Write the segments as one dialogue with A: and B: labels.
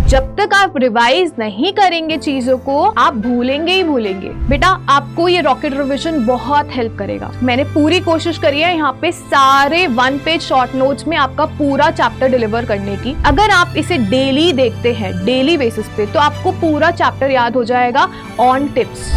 A: जब तक आप रिवाइज नहीं करेंगे चीजों को, आप भूलेंगे ही भूलेंगे। बेटा आपको ये रॉकेट रिवीजन बहुत हेल्प करेगा। मैंने पूरी कोशिश करी है यहाँ पे सारे 1 पेज शॉर्ट नोट्स में आपका पूरा चैप्टर डिलीवर करने की। अगर आप इसे डेली देखते हैं, डेली बेसिस पे, तो आपको पूरा चैप्टर याद हो जाएगा ऑन टिप्स।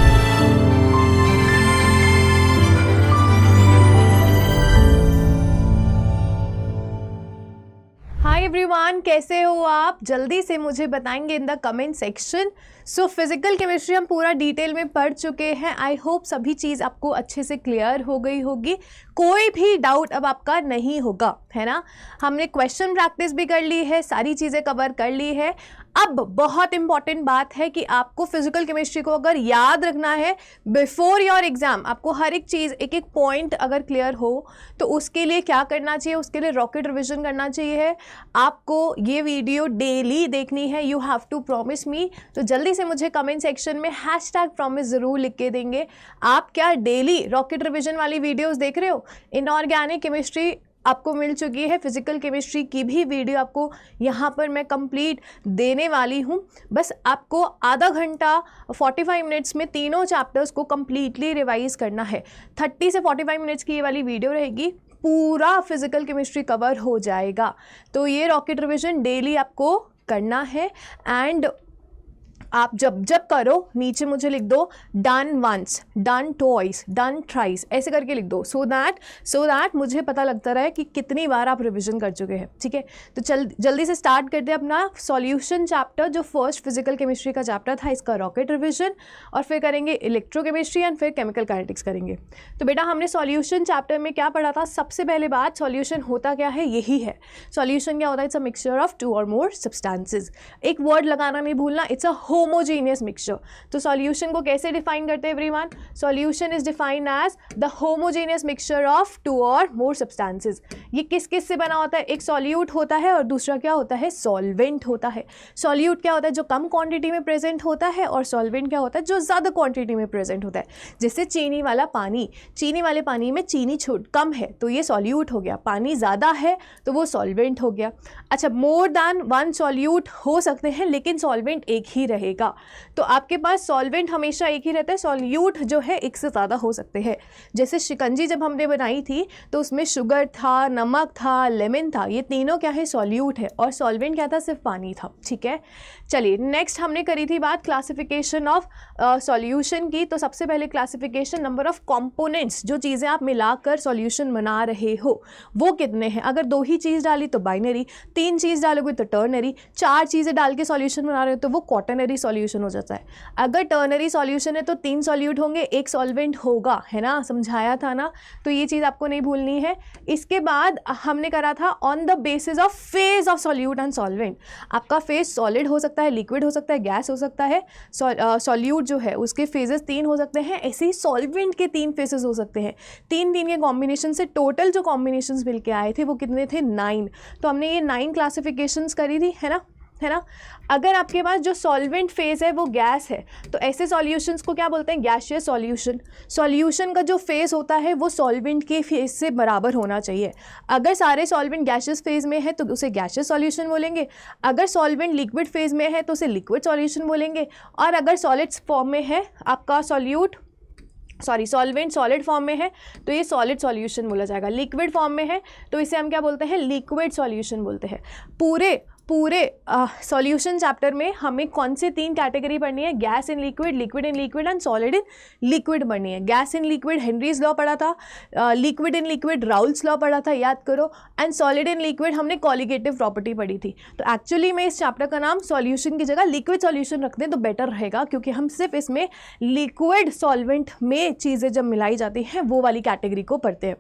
A: हाय एवरीवन, कैसे हो आप? जल्दी से मुझे बताएंगे in the comment section. So physical chemistry हम पूरा डिटेल में पढ़ चुके हैं। आई होप सभी चीज़ आपको अच्छे से क्लियर हो गई होगी, कोई भी डाउट अब आपका नहीं होगा, है ना। हमने क्वेश्चन प्रैक्टिस भी कर ली है, सारी चीज़ें कवर कर ली है। अब बहुत इंपॉर्टेंट बात है कि आपको फिजिकल केमिस्ट्री को अगर याद रखना है बिफोर योर एग्जाम, आपको हर एक चीज़, एक एक पॉइंट अगर क्लियर हो, तो उसके लिए क्या करना चाहिए? उसके लिए रॉकेट रिविजन करना चाहिए। आपको ये वीडियो डेली देखनी है, you have to promise me. तो जल्दी से मुझे कमेंट सेक्शन में #प्रॉमिस ज़रूर लिख के देंगे। आप क्या डेली रॉकेट रिविजन वाली वीडियोज़ देख रहे हो? इनऑर्गेनिक केमिस्ट्री आपको मिल चुकी है, फिजिकल केमिस्ट्री की भी वीडियो आपको यहाँ पर मैं कंप्लीट देने वाली हूँ। बस आपको आधा घंटा 45 मिनट्स में तीनों चैप्टर्स को कंप्लीटली रिवाइज करना है। 30 से 45 मिनट्स की ये वाली वीडियो रहेगी, पूरा फिजिकल केमिस्ट्री कवर हो जाएगा। तो ये रॉकेट रिविजन डेली आपको करना है। एंड आप जब जब करो, नीचे मुझे लिख दो done once, done twice, done thrice, ऐसे करके लिख दो, सो दैट मुझे पता लगता रहे कि कितनी बार आप रिवीजन कर चुके हैं। ठीक है, तो जल्दी से स्टार्ट करते हैं अपना सॉल्यूशन चैप्टर। जो फर्स्ट फिजिकल केमिस्ट्री का चैप्टर था, इसका रॉकेट रिविजन, और फिर करेंगे इलेक्ट्रोकेमिस्ट्री एंड फिर केमिकल काइनेटिक्स करेंगे। तो बेटा हमने सॉल्यूशन चैप्टर में क्या पढ़ा था? सबसे पहले बात, सॉल्यूशन होता क्या है, यही है। सॉल्यूशन क्या होता है? इट्स अ मिक्सचर ऑफ 2 और मोर सब्सटेंसेज। एक वर्ड लगाना नहीं भूलना, इट्स अ होमोजेनियस मिक्सचर। तो सॉल्यूशन को कैसे डिफाइन करते हैं everyone? Solution is defined as the homogeneous mixture of 2 और मोर सब्सटेंसेज। ये किस किस से बना होता है? एक सॉल्यूट होता है और दूसरा क्या होता है? सॉल्वेंट होता है। सॉल्यूट क्या होता है? जो कम क्वांटिटी में प्रेजेंट होता है, और सॉल्वेंट क्या होता है? जो ज़्यादा क्वांटिटी में प्रेजेंट होता है। जैसे चीनी वाला पानी, चीनी वाले पानी में चीनी कम है तो ये सॉल्यूट हो गया, पानी ज़्यादा है तो वो सॉल्वेंट हो गया। अच्छा, मोर दैन 1 सॉल्यूट हो सकते हैं लेकिन सॉल्वेंट एक ही रहेगा। तो आपके पास सॉल्वेंट हमेशा एक ही रहता है, सॉल्यूट जो है एक से ज़्यादा हो सकते हैं। जैसे शिकंजी जब हमने बनाई थी तो उसमें शुगर था, नमक था, लेमन था, ये तीनों क्या है? सॉल्यूट है। और सॉल्वेंट क्या था? सिर्फ पानी था। ठीक है, चलिए नेक्स्ट हमने करी थी बात क्लासिफिकेशन ऑफ सॉल्यूशन की। तो सबसे पहले क्लासिफिकेशन, नंबर ऑफ कंपोनेंट्स, जो चीज़ें आप मिलाकर सॉल्यूशन बना रहे हो वो कितने हैं। अगर 2 ही चीज़ डाली तो बाइनरी, 3 चीज़ डालोगे तो टर्नरी, 4 चीज़ें डाल के सॉल्यूशन बना रहे हो तो वो क्वाटरनरी सॉल्यूशन हो जाता है। अगर टर्नरी सॉल्यूशन है तो 3 सॉल्यूट होंगे, 1 सॉल्वेंट होगा, है ना, समझाया था ना। तो ये चीज़ आपको नहीं भूलनी है। इसके बाद हमने करा था on the basis of phase of solute and solvent. आपका फेज सॉलिड हो सकता है, लिक्विड हो सकता है, गैस हो सकता है। सॉल्यूट जो है उसके फेजेस 3 हो सकते हैं, ऐसे ही सॉल्वेंट के 3 फेजेस हो सकते हैं। 3 के कॉम्बिनेशन से टोटल जो कॉम्बिनेशंस मिल के आए थे वो कितने थे? 9। तो हमने ये 9 क्लासिफिकेशंस करी थी, है ना। अगर आपके पास जो सॉल्वेंट फेज है वो गैस है तो ऐसे सॉल्यूशंस को क्या बोलते हैं? Gaseous solution. सॉल्यूशन का जो फेज होता है वो सॉल्वेंट के फेज से बराबर होना चाहिए। अगर सारे सॉल्वेंट गैसियस फेज में है तो उसे गैसियस सॉल्यूशन बोलेंगे, अगर सॉल्वेंट लिक्विड फेज में है तो उसे लिक्विड सॉल्यूशन बोलेंगे, और अगर सॉलिड्स फॉर्म में है आपका सॉल्वेंट सॉलिड फॉर्म में है तो ये सॉलिड सॉल्यूशन बोला जाएगा। लिक्विड फॉर्म में है तो इसे हम क्या बोलते हैं? लिक्विड सॉल्यूशन बोलते हैं। पूरे सॉल्यूशन चैप्टर में हमें कौन से 3 कैटेगरी पढ़नी है? Gas in liquid, liquid in liquid and solid in liquid पढ़नी है। Gas in liquid Henry's law पढ़ा था, liquid in liquid Raoult's law पढ़ा था, याद करो, एंड सॉलिड इन लिक्विड हमने कॉलिगेटिव प्रॉपर्टी पढ़ी थी। तो एक्चुअली में इस चैप्टर का नाम सॉल्यूशन की जगह लिक्विड सॉल्यूशन रख दें तो बेटर रहेगा, क्योंकि हम सिर्फ इसमें लिक्विड सॉल्वेंट में चीज़ें जब मिलाई जाती हैं वो वाली कैटेगरी को पढ़ते हैं।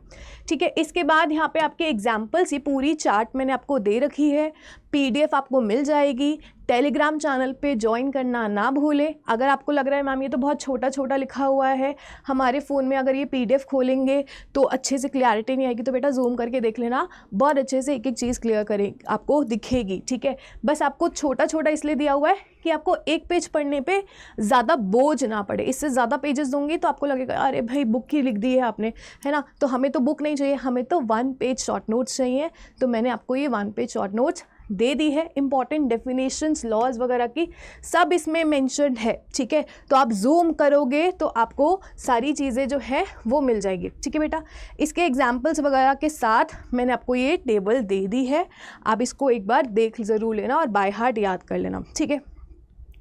A: ठीक है, इसके बाद यहाँ पे आपके एग्जाम्पल्स, ये पूरी चार्ट मैंने आपको दे रखी है, PDF आपको मिल जाएगी। टेलीग्राम चैनल पे ज्वाइन करना ना भूलें। अगर आपको लग रहा है मैम ये तो बहुत छोटा छोटा लिखा हुआ है, हमारे फ़ोन में अगर ये PDF खोलेंगे तो अच्छे से क्लैरिटी नहीं आएगी, तो बेटा जूम करके देख लेना, बहुत अच्छे से एक एक चीज़ क्लियर करें आपको दिखेगी। ठीक है, बस आपको छोटा छोटा इसलिए दिया हुआ है कि आपको एक पेज पढ़ने पे ज़्यादा बोझ ना पड़े। इससे ज़्यादा पेजेस दूंगी तो आपको लगेगा अरे भाई बुक ही लिख दी है आपने, है ना। तो हमें तो बुक नहीं चाहिए, हमें तो 1 पेज शॉर्ट नोट्स चाहिए। तो मैंने आपको ये 1 पेज शॉर्ट नोट्स दे दी है, इंपॉर्टेंट डेफिनेशंस लॉज वगैरह की सब इसमें मेंशन्ड है, ठीक है। तो आप जूम करोगे तो आपको सारी चीज़ें जो है वो मिल जाएगी, ठीक है बेटा। इसके एग्जाम्पल्स वगैरह के साथ मैंने आपको ये टेबल दे दी है, आप इसको एक बार देख ज़रूर लेना और बाय हार्ट याद कर लेना, ठीक है।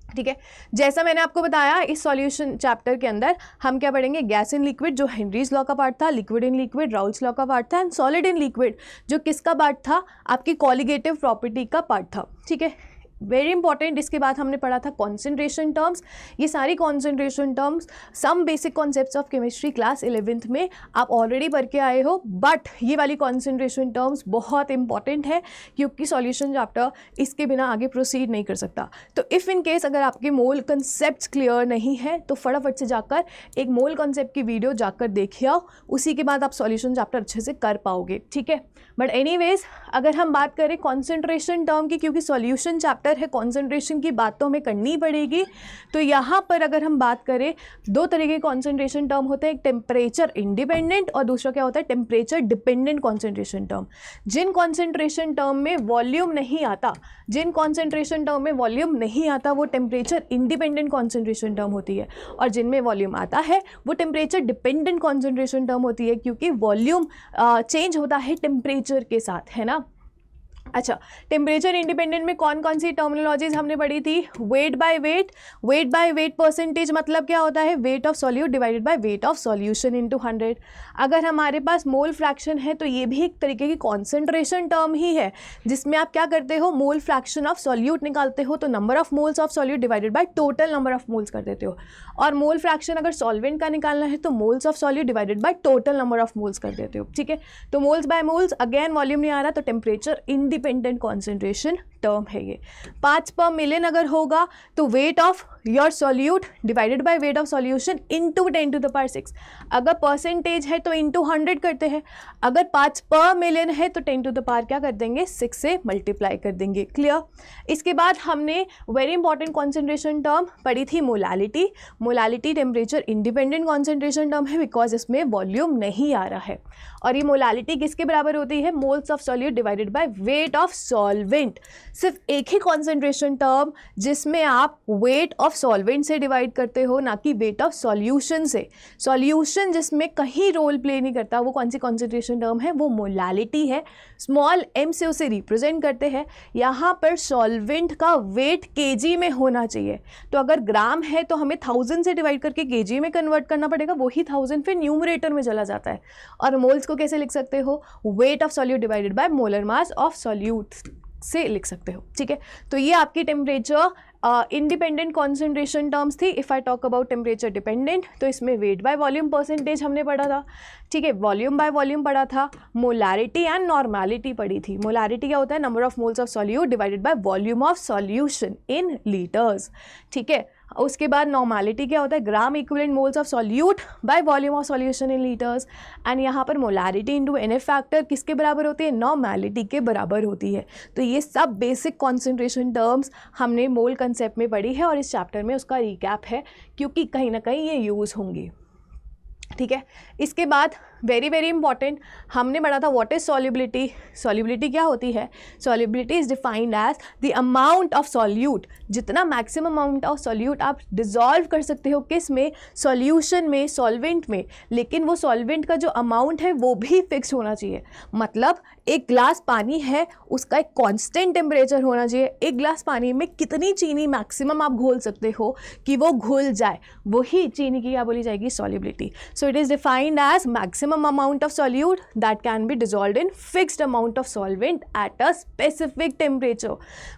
A: ठीक है, जैसा मैंने आपको बताया इस सॉल्यूशन चैप्टर के अंदर हम क्या पढ़ेंगे, गैस इन लिक्विड जो हेनरीज लॉ का पार्ट था, liquid in liquid Raoult's law का पार्ट था, एंड सॉलिड इन लिक्विड जो किसका पार्ट था, आपकी कॉलिगेटिव प्रॉपर्टी का पार्ट था, ठीक है, वेरी इंपॉर्टेंट। इसके बाद हमने पढ़ा था कॉन्सेंट्रेशन टर्म्स, ये सारी concentration terms some basic concepts of chemistry class 11th में आप ऑलरेडी पढ़ के आए हो, बट ये वाली कॉन्सेंट्रेशन टर्म्स बहुत इंपॉर्टेंट है क्योंकि सॉल्यूशन चैप्टर इसके बिना आगे प्रोसीड नहीं कर सकता। तो इफ़ इन केस अगर आपके मोल कंसेप्ट क्लियर नहीं है तो फटाफट से जाकर एक मोल कॉन्सेप्ट की वीडियो जाकर देखिए आओ, उसी के बाद आप सॉल्यूशन चैप्टर अच्छे से कर पाओगे, ठीक है। बट एनीवेज अगर हम बात करें कॉन्सेंट्रेशन टर्म की, क्योंकि सॉल्यूशन चैप्टर है, कॉन्सेंट्रेशन की बात तो हमें करनी पड़ेगी, तो यहाँ पर अगर हम बात करें दो तरह के कॉन्सेंट्रेशन टर्म होते हैं, एक टेम्परेचर इंडिपेंडेंट और दूसरा क्या होता है टेम्परेचर डिपेंडेंट कॉन्सेंट्रेशन टर्म। जिन कॉन्सेंट्रेशन टर्म में वॉल्यूम नहीं आता, जिन कॉन्सेंट्रेशन टर्म में वॉल्यूम नहीं आता वो टेम्परेचर इंडिपेंडेंट कॉन्सेंट्रेशन टर्म होती है, और जिनमें वॉल्यूम आता है वो टेम्परेचर डिपेंडेंट कॉन्सेंट्रेशन टर्म होती है, क्योंकि वॉल्यूम चेंज होता है टेम्परेचर के साथ, है ना। अच्छा, टेम्परेचर इंडिपेंडेंट में कौन कौन सी टर्मिनोलॉजीज हमने पढ़ी थी, weight by weight, weight by weight percentage मतलब क्या होता है, weight of solute divided by weight of solution into 100। अगर हमारे पास मोल फ्रैक्शन है तो ये भी एक तरीके की कॉन्सेंट्रेशन टर्म ही है, जिसमें आप क्या करते हो, मोल फ्रैक्शन ऑफ सॉल्यूट निकालते हो तो number of moles of solute divided by total number of moles कर देते हो, और मोल फ्रैक्शन अगर सॉल्वेंट का निकालना है तो moles of solute divided by total number of moles कर देते हो, ठीक है। तो moles bye moles, again volume नहीं आ रहा तो टेम्परेचर इंडिपेंडेंट कॉन्सेंट्रेशन टर्म है ये। 5 पर मिलियन अगर होगा तो weight of your solute divided by weight of solution into 10 to the power 6। अगर परसेंटेज है तो इनटू 100 करते हैं, अगर 5 पर मिलियन है तो 10 टू द पावर क्या कर देंगे, 6 से मल्टीप्लाई कर देंगे, क्लियर। इसके बाद हमने वेरी इंपॉर्टेंट कॉन्सेंट्रेशन टर्म पढ़ी थी molality. Molality temperature independent concentration term है बिकॉज इसमें वॉल्यूम नहीं आ रहा है, और ये मोलालिटी किसके बराबर होती है, moles of solute divided by weight of solvent. सिर्फ एक ही कॉन्सेंट्रेशन टर्म जिसमें आप वेट ऑफ सॉल्वेंट से डिवाइड करते हो, ना कि वेट ऑफ सॉल्यूशन से। सॉल्यूशन जिसमें कहीं रोल प्ले नहीं करता, वो कौन सी कॉन्सेंट्रेशन टर्म है, वो मोलालिटी है, स्मॉल m से उसे रिप्रेजेंट करते हैं। यहाँ पर सॉल्वेंट का वेट केजी में होना चाहिए, तो अगर ग्राम है तो हमें 1000 से डिवाइड करके केजी में कन्वर्ट करना पड़ेगा, वही 1000 फिर न्यूमरेटर में चला जाता है। और मोल्स को कैसे लिख सकते हो, weight of solute divided by molar mass of solute से लिख सकते हो, ठीक है। तो ये आपकी टेम्परेचर इंडिपेंडेंट कॉन्सेंट्रेशन टर्म्स थी। If I talk about temperature dependent तो इसमें वेट बाय वॉल्यूम परसेंटेज हमने पढ़ा था, ठीक है, वॉल्यूम बाय वॉल्यूम पढ़ा था, मोलारिटी एंड नॉर्मेलिटी पढ़ी थी। मोलारिटी क्या होता है, number of moles of solute divided by volume of solution in litres, ठीक है। उसके बाद नॉर्मेलिटी क्या होता है, gram equivalent moles of solute by volume of solution in litres. And यहाँ पर मोलारिटी इनटू NF फैक्टर किसके बराबर होती है, नॉर्मेलिटी के बराबर होती है। तो ये सब बेसिक कॉन्सेंट्रेशन टर्म्स हमने मोल कंसेप्ट में पढ़ी है, और इस चैप्टर में उसका रिकैप है क्योंकि कहीं ना कहीं ये यूज़ होंगी, ठीक है। इसके बाद वेरी वेरी इंपॉर्टेंट हमने पढ़ा था व्हाट इज सॉल्युबिलिटी। सॉल्युबिलिटी क्या होती है, solubility is defined as the amount of solute, जितना मैक्सिमम अमाउंट ऑफ सॉल्यूट आप डिजॉल्व कर सकते हो, किस में, सॉल्यूशन में, सॉल्वेंट में, लेकिन वो सॉल्वेंट का जो अमाउंट है वो भी फिक्स होना चाहिए। मतलब एक ग्लास पानी है, उसका एक कांस्टेंट टेम्परेचर होना चाहिए। एक ग्लास पानी में कितनी चीनी मैक्सिमम आप घोल सकते हो कि वो घुल जाए, वही चीनी की क्या बोली जाएगी, solubility. So it is defined as maximum amount of solute that can be dissolved in fixed amount of solvent at a specific temperature.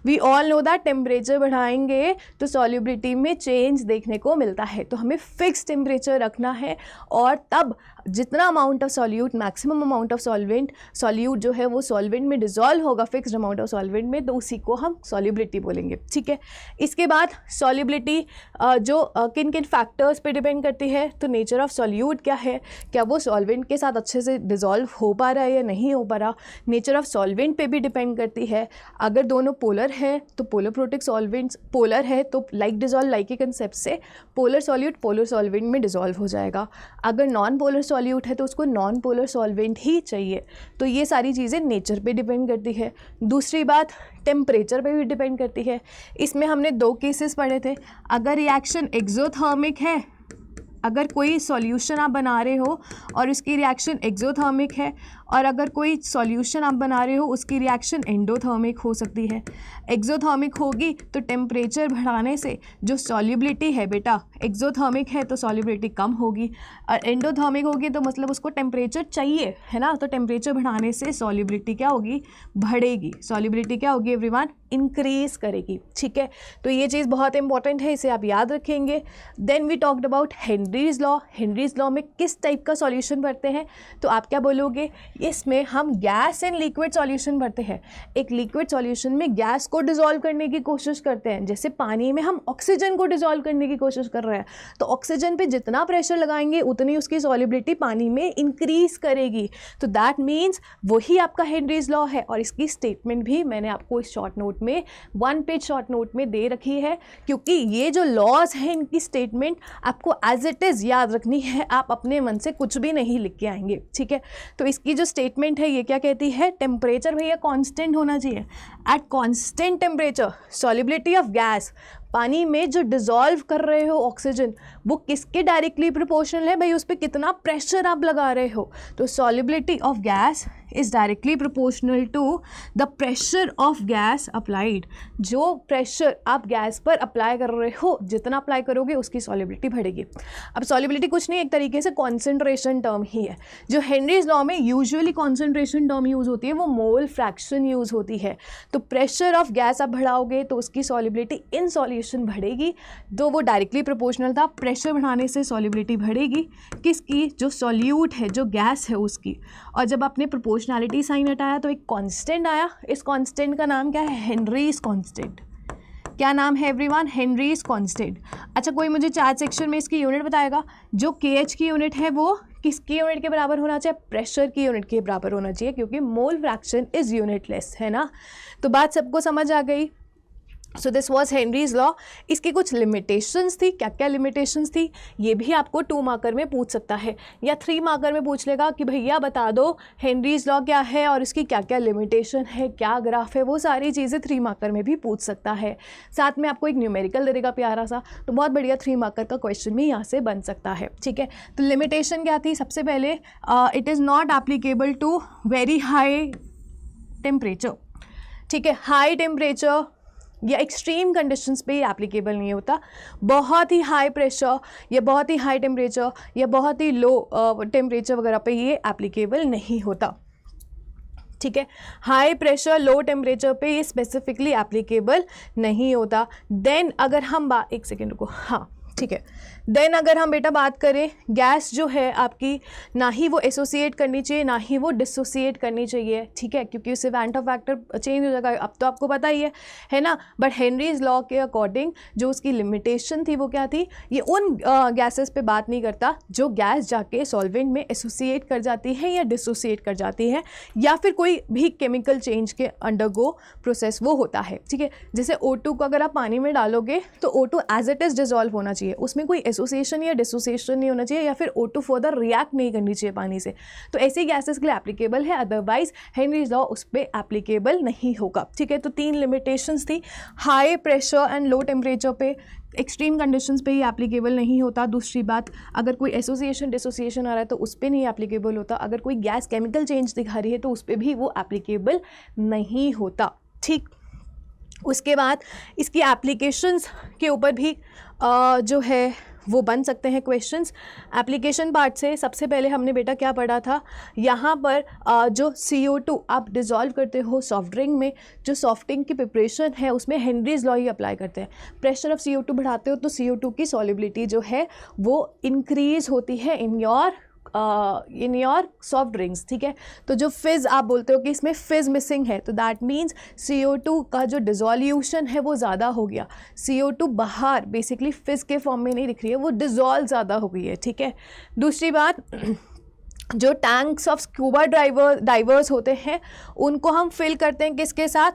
A: We all know that temperature बढ़ाएंगे तो solubility में change देखने को मिलता है, तो हमें fixed temperature रखना है, और तब जितना amount of solute, maximum amount of solvent, solute जो है वो solvent में dissolve होगा fixed amount of solvent में, तो उसी को हम solubility बोलेंगे, ठीक है। इसके बाद solubility जो किन किन फैक्टर्स पे डिपेंड करती है, तो नेचर ऑफ solute क्या है, क्या वो सॉल्वेंट के साथ अच्छे से डिज़ोल्व हो पा रहा है या नहीं हो पा रहा। नेचर ऑफ सॉल्वेंट पे भी डिपेंड करती है, अगर दोनों पोलर हैं तो पोलर प्रोटिक सॉल्वेंट्स, पोलर है तो लाइक डिज़ोल्व लाइक के कंसेप्ट से पोलर सॉल्यूट पोलर सॉल्वेंट में डिज़ोल्व हो जाएगा। अगर नॉन पोलर सॉल्यूट है तो उसको नॉन पोलर सॉल्वेंट ही चाहिए। तो ये सारी चीज़ें नेचर पे डिपेंड करती है। दूसरी बात टेम्परेचर पे भी डिपेंड करती है। इसमें हमने 2 केसेस पढ़े थे। अगर रिएक्शन एक्सोथर्मिक है, अगर कोई सॉल्यूशन आप बना रहे हो और उसकी रिएक्शन एक्सोथर्मिक है, और अगर कोई सॉल्यूशन आप बना रहे हो उसकी रिएक्शन एंडोथर्मिक हो सकती है। एक्सोथर्मिक होगी तो टेम्परेचर बढ़ाने से जो सॉल्युबिलिटी है बेटा, एक्सोथर्मिक है तो सॉल्युबिलिटी कम होगी, और एंडोथर्मिक होगी तो मतलब उसको टेम्परेचर चाहिए, है ना। तो टेम्परेचर बढ़ाने से सॉल्युबिलिटी क्या होगी, बढ़ेगी। सॉल्युबिलिटी क्या होगी एवरीवन, इंक्रीज करेगी, ठीक है। तो ये चीज़ बहुत इंपॉर्टेंट है, इसे आप याद रखेंगे। Then we talked about Henry's law. Henry's law में किस टाइप का सॉल्यूशन भरते हैं, तो आप क्या बोलोगे, इसमें हम गैस एंड लिक्विड सॉल्यूशन भरते हैं। एक लिक्विड सॉल्यूशन में गैस को डिसॉल्व करने की कोशिश करते हैं, जैसे पानी में हम ऑक्सीजन को डिसॉल्व करने की कोशिश कर रहे हैं, तो ऑक्सीजन पे जितना प्रेशर लगाएंगे उतनी उसकी सॉल्युबिलिटी पानी में इंक्रीज करेगी। तो दैट मीन्स वही आपका हेनरीज लॉ है, और इसकी स्टेटमेंट भी मैंने आपको इस शॉर्ट नोट में 1 पेज शॉर्ट नोट में दे रखी है, क्योंकि ये जो लॉज हैं इनकी स्टेटमेंट आपको एज इट इज़ याद रखनी है, आप अपने मन से कुछ भी नहीं लिख के आएंगे, ठीक है। तो इसकी जो स्टेटमेंट है ये क्या कहती है, टेम्परेचर भैया कांस्टेंट होना चाहिए। At constant temperature solubility of gas, पानी में जो डिज़ोल्व कर रहे हो ऑक्सीजन वो किसके डायरेक्टली प्रोपोर्शनल है भाई, उस पर कितना प्रेशर आप लगा रहे हो। तो solubility of gas is directly proportional to the pressure of gas applied. जो प्रेशर आप गैस पर अप्लाई कर रहे हो, जितना अप्लाई करोगे उसकी सॉल्युबिलिटी बढ़ेगी। अब सॉल्युबिलिटी कुछ नहीं, एक तरीके से कॉन्सेंट्रेशन टर्म ही है। जो हेनरीज लॉ में यूजुअली कॉन्सेंट्रेशन टर्म यूज़ होती है वो मोल फ्रैक्शन यूज़ होती है। तो प्रेशर ऑफ गैस आप बढ़ाओगे तो उसकी सॉल्युबिलिटी इन सॉल्यूशन बढ़ेगी, तो वो डायरेक्टली प्रोपोर्शनल था। प्रेशर बढ़ाने से सॉल्युबिलिटी बढ़ेगी किसकी, जो सॉल्यूट है, जो गैस है उसकी। और जब आपने प्रोपोर्शनैलिटी साइन हटाया तो एक कांस्टेंट आया, इस कांस्टेंट का नाम क्या है, हेनरीज कांस्टेंट। क्या नाम है एवरीवन, हेनरीज कांस्टेंट। अच्छा, कोई मुझे चार्ज सेक्शन में इसकी यूनिट बताएगा। जो KH की यूनिट है वो किसकी यूनिट के बराबर होना चाहिए, प्रेशर की यूनिट के बराबर होना चाहिए, क्योंकि मोल फ्रैक्शन इज यूनिटलेस, है ना। तो बात सबको समझ आ गई। सो दिस वॉज हेनरीज लॉ। इसकी कुछ लिमिटेशंस थी, क्या क्या लिमिटेशंस थी ये भी आपको 2 मार्कर में पूछ सकता है, या 3 मार्कर में पूछ लेगा कि भैया बता दो हेनरीज लॉ क्या है और इसकी क्या क्या लिमिटेशन है, क्या ग्राफ है, वो सारी चीज़ें 3 मार्कर में भी पूछ सकता है। साथ में आपको एक न्यूमेरिकल दे देगा प्यारा सा, तो बहुत बढ़िया 3 मार्कर का क्वेश्चन भी यहाँ से बन सकता है, ठीक है। तो लिमिटेशन क्या थी, सबसे पहले it is not applicable to very high temperature, ठीक है। हाई टेम्परेचर या एक्सट्रीम कंडीशंस पे ही एप्लीकेबल नहीं होता। बहुत ही हाई प्रेशर या बहुत ही हाई टेम्परेचर या बहुत ही लो टेम्परेचर वगैरह पे ये एप्लीकेबल नहीं होता, ठीक है। हाई प्रेशर लो टेम्परेचर पे ये स्पेसिफिकली एप्लीकेबल नहीं होता। देन अगर हम एक सेकेंड रुको, हाँ ठीक है। देन अगर हम बेटा बात करें, गैस जो है आपकी ना ही वो एसोसिएट करनी चाहिए ना ही वो डिसोसिएट करनी चाहिए, ठीक है, क्योंकि उससे वैन ऑफ फैक्टर चेंज हो जाएगा, अब तो आपको पता ही है ना। बट हेनरीज लॉ के अकॉर्डिंग जो उसकी लिमिटेशन थी वो क्या थी, ये उन गैसेस पे बात नहीं करता जो गैस जाके सॉल्वेंट में एसोसिएट कर जाती है या डिसोसिएट कर जाती है, या फिर कोई भी केमिकल चेंज के अंडरगो प्रोसेस वो होता है, ठीक है। जैसे O2 को अगर आप पानी में डालोगे तो O2 as it is dissolve होना चाहिए, उसमें कोई एसोसिएशन या डिसोसिएशन नहीं होना चाहिए, या फिर O2 फर्दर रिएक्ट नहीं करनी चाहिए पानी से। तो ऐसे गैसेस के लिए एप्लीकेबल है, अदरवाइज हेनरीज लॉ उस पर एप्लीकेबल नहीं होगा, ठीक है। तो 3 लिमिटेशंस थी, high pressure and low temperature पे, एक्सट्रीम कंडीशंस पे ही एप्लीकेबल नहीं होता। दूसरी बात, अगर कोई एसोसिएशन डिसोसिएशन आ रहा है तो उस पर नहीं एप्लीकेबल होता। अगर कोई गैस केमिकल चेंज दिखा रही है तो उस पर भी वो एप्लीकेबल नहीं होता, ठीक। उसके बाद इसकी एप्लीकेशंस के ऊपर भी जो है वो बन सकते हैं क्वेश्चंस। एप्लीकेशन पार्ट से सबसे पहले हमने बेटा क्या पढ़ा था, यहाँ पर जो CO2 आप डिज़ोल्व करते हो सॉफ्ट ड्रिंक में, जो सॉफ्ट ड्रिंक की प्रिपरेशन है उसमें हेनरीज लॉ ही अप्लाई करते हैं। प्रेशर ऑफ CO2 बढ़ाते हो तो CO2 की सॉल्युबिलिटी जो है वो इंक्रीज़ होती है इन योर सॉफ्ट ड्रिंक्स, ठीक है। तो जो फिज़ आप बोलते हो कि इसमें फिज़ मिसिंग है, तो दैट मीन्स CO2 का जो डिज़ोल्यूशन है वो ज़्यादा हो गया। CO2 बाहर बेसिकली फिज़ के फॉर्म में नहीं दिख रही है, वो डिज़ोल्व ज़्यादा हो गई है, ठीक है। दूसरी बात, जो टैंक्स ऑफ स्कूबा डाइवर्स होते हैं उनको हम फिल करते हैं किसके साथ,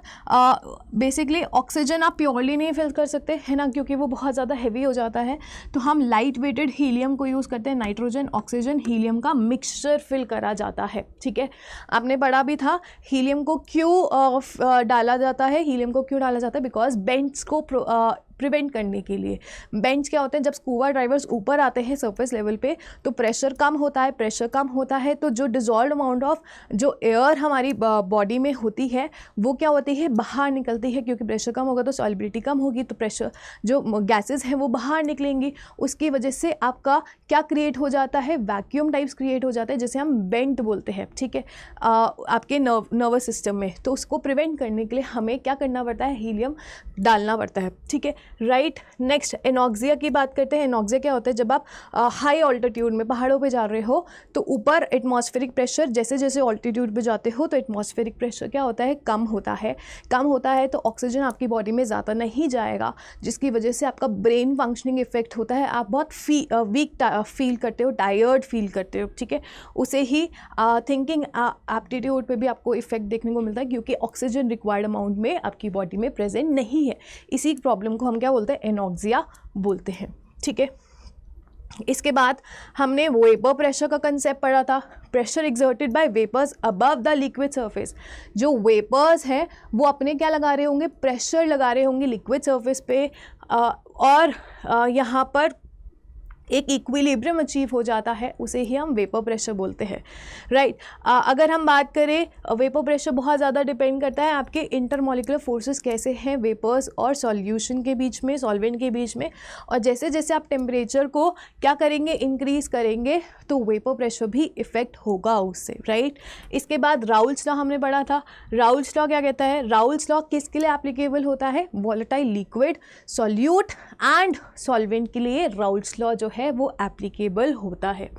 A: बेसिकली ऑक्सीजन आप प्योरली नहीं फिल कर सकते है ना, क्योंकि वो बहुत ज़्यादा हैवी हो जाता है, तो हम लाइट वेटेड हीलियम को यूज़ करते हैं, नाइट्रोजन ऑक्सीजन हीलियम का मिक्सचर फिल करा जाता है। ठीक है, आपने पढ़ा भी था हीलियम को क्यों डाला जाता है, हीलियम को क्यों डाला जाता है, बिकॉज बेंट्स को प्रिवेंट करने के लिए। बेंच क्या होते हैं, जब स्कूबा ड्राइवर्स ऊपर आते हैं सरफेस लेवल पे तो प्रेशर कम होता है, प्रेशर कम होता है तो जो डिजॉल्व अमाउंट ऑफ जो एयर हमारी बॉडी में होती है वो क्या होती है, बाहर निकलती है, क्योंकि प्रेशर कम होगा तो सॉलिबिलिटी कम होगी, तो प्रेशर जो गैसेस हैं वो बाहर निकलेंगी, उसकी वजह से आपका क्या क्रिएट हो जाता है, वैक्यूम टाइप्स क्रिएट हो जाता है, जैसे हम बेंट बोलते हैं। ठीक है, आपके नर्वस सिस्टम में, तो उसको प्रिवेंट करने के लिए हमें क्या करना पड़ता है, हीलियम डालना पड़ता है। ठीक है, राइट। नेक्स्ट एनॉक्सिया की बात करते हैं। एनॉक्सिया क्या होता है, जब आप हाई ऑल्टीट्यूड में पहाड़ों पे जा रहे हो तो ऊपर एटमॉस्फेरिक प्रेशर, जैसे जैसे ऑल्टीट्यूड पे जाते हो तो एटमॉस्फेरिक प्रेशर क्या होता है, कम होता है। कम होता है तो ऑक्सीजन आपकी बॉडी में ज़्यादा नहीं जाएगा, जिसकी वजह से आपका ब्रेन फंक्शनिंग इफेक्ट होता है, आप बहुत वीक फील करते हो, टायर्ड फील करते हो। ठीक है, उसे ही थिंकिंग एप्टीट्यूड पे भी आपको इफेक्ट देखने को मिलता है, क्योंकि ऑक्सीजन रिक्वायर्ड अमाउंट में आपकी बॉडी में प्रेजेंट नहीं है। इसी प्रॉब्लम को हम क्या बोलते हैं, एनॉक्सिया बोलते हैं। ठीक है, इसके बाद हमने वेपर प्रेशर का कंसेप्ट पढ़ा था। Pressure exerted by vapours above the liquid surface. जो वेपर्स हैं वो अपने क्या लगा रहे होंगे, प्रेशर लगा रहे होंगे लिक्विड सरफेस पे, और यहाँ पर एक इक्विलिब्रियम अचीव हो जाता है, उसे ही हम वेपर प्रेशर बोलते हैं। राइट। अगर हम बात करें, वेपर प्रेशर बहुत ज़्यादा डिपेंड करता है आपके इंटरमॉलिकुलर फोर्सेस कैसे हैं वेपर्स और सॉल्यूशन के बीच में, सॉल्वेंट के बीच में, और जैसे जैसे आप टेम्परेचर को क्या करेंगे, इंक्रीज़ करेंगे, तो वेपर प्रेशर भी इफ़ेक्ट होगा उससे। राइट। इसके बाद राउल्स लॉ हमने पढ़ा था। राउल्स लॉ क्या कहता है, राउल्स लॉ किसके लिए एप्लीकेबल होता है, volatile liquid, solute and solvent के लिए राउल्स लॉ जो है वो एप्लीकेबल होता है।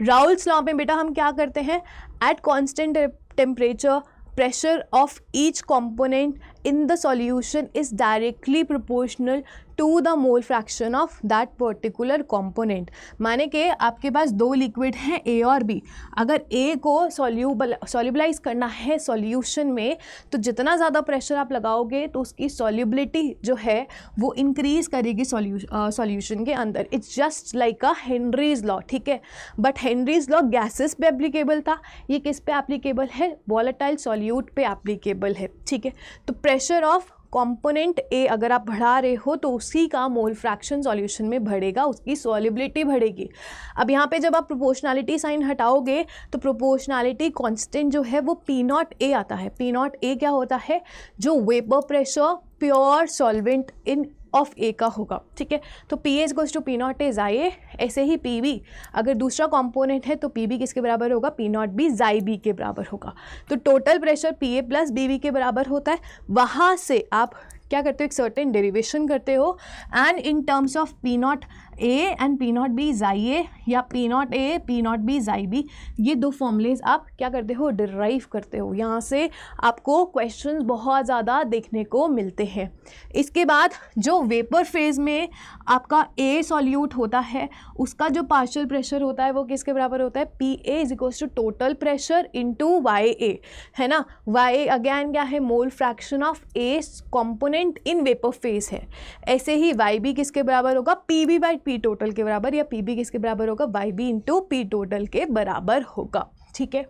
A: राउल्स लॉ में बेटा हम क्या करते हैं, at constant temperature pressure of each component in the solution is directly proportional to the mole fraction of that particular component। माने कि आपके पास दो लिक्विड हैं A और B, अगर A को सॉल्यूबलाइज करना है सॉल्यूशन में तो जितना ज़्यादा प्रेशर आप लगाओगे तो उसकी सॉल्युबिलिटी जो है वो इंक्रीज़ करेगी सॉल्यूशन के अंदर। It's just like a Henry's law. ठीक है, बट हेनरीज लॉ गैसेस पे एप्लीकेबल था, ये किस पे एप्लीकेबल है, वॉलेटाइल सॉल्यूट पे एप्लीकेबल है। ठीक है, तो प्रेशर ऑफ कंपोनेंट ए अगर आप बढ़ा रहे हो तो उसी का मोल फ्रैक्शन सॉल्यूशन में बढ़ेगा, उसकी सॉल्युबिलिटी बढ़ेगी। अब यहाँ पे जब आप प्रोपोर्शनैलिटी साइन हटाओगे तो प्रोपोर्शनैलिटी कांस्टेंट जो है वो पी नॉट ए आता है। पी नॉट ए क्या होता है, जो vapour pressure pure solvent in of a का होगा। ठीक है, तो P as goes to P naught A chi A, ऐसे ही पी बी अगर दूसरा कंपोनेंट है तो पी बी किसके बराबर होगा, पी नॉट बी जाई बी के बराबर होगा। तो total pressure p a plus b b के बराबर होता है। वहाँ से आप क्या करते हो, एक सर्टेन डेरिवेशन करते हो, and in terms of P naught A and P naught b जाई ए, या P naught A P naught b जाई बी, ये दो फॉर्मूलेज आप क्या करते हो, डिराइव करते हो। यहाँ से आपको क्वेश्चंस बहुत ज़्यादा देखने को मिलते हैं। इसके बाद जो वेपर फेज में आपका ए सॉल्यूट होता है उसका जो पार्शियल प्रेशर होता है वो किसके बराबर होता है, P A is equals to total pressure into Y A, है ना। वाई ए अगैन क्या है, mole fraction of a component in vapour phase है। ऐसे ही वाई बी किसके बराबर होगा, P B by P total के बराबर, या पी बी किसके बराबर होगा, Y B into P total के बराबर होगा। ठीक है,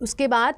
A: उसके बाद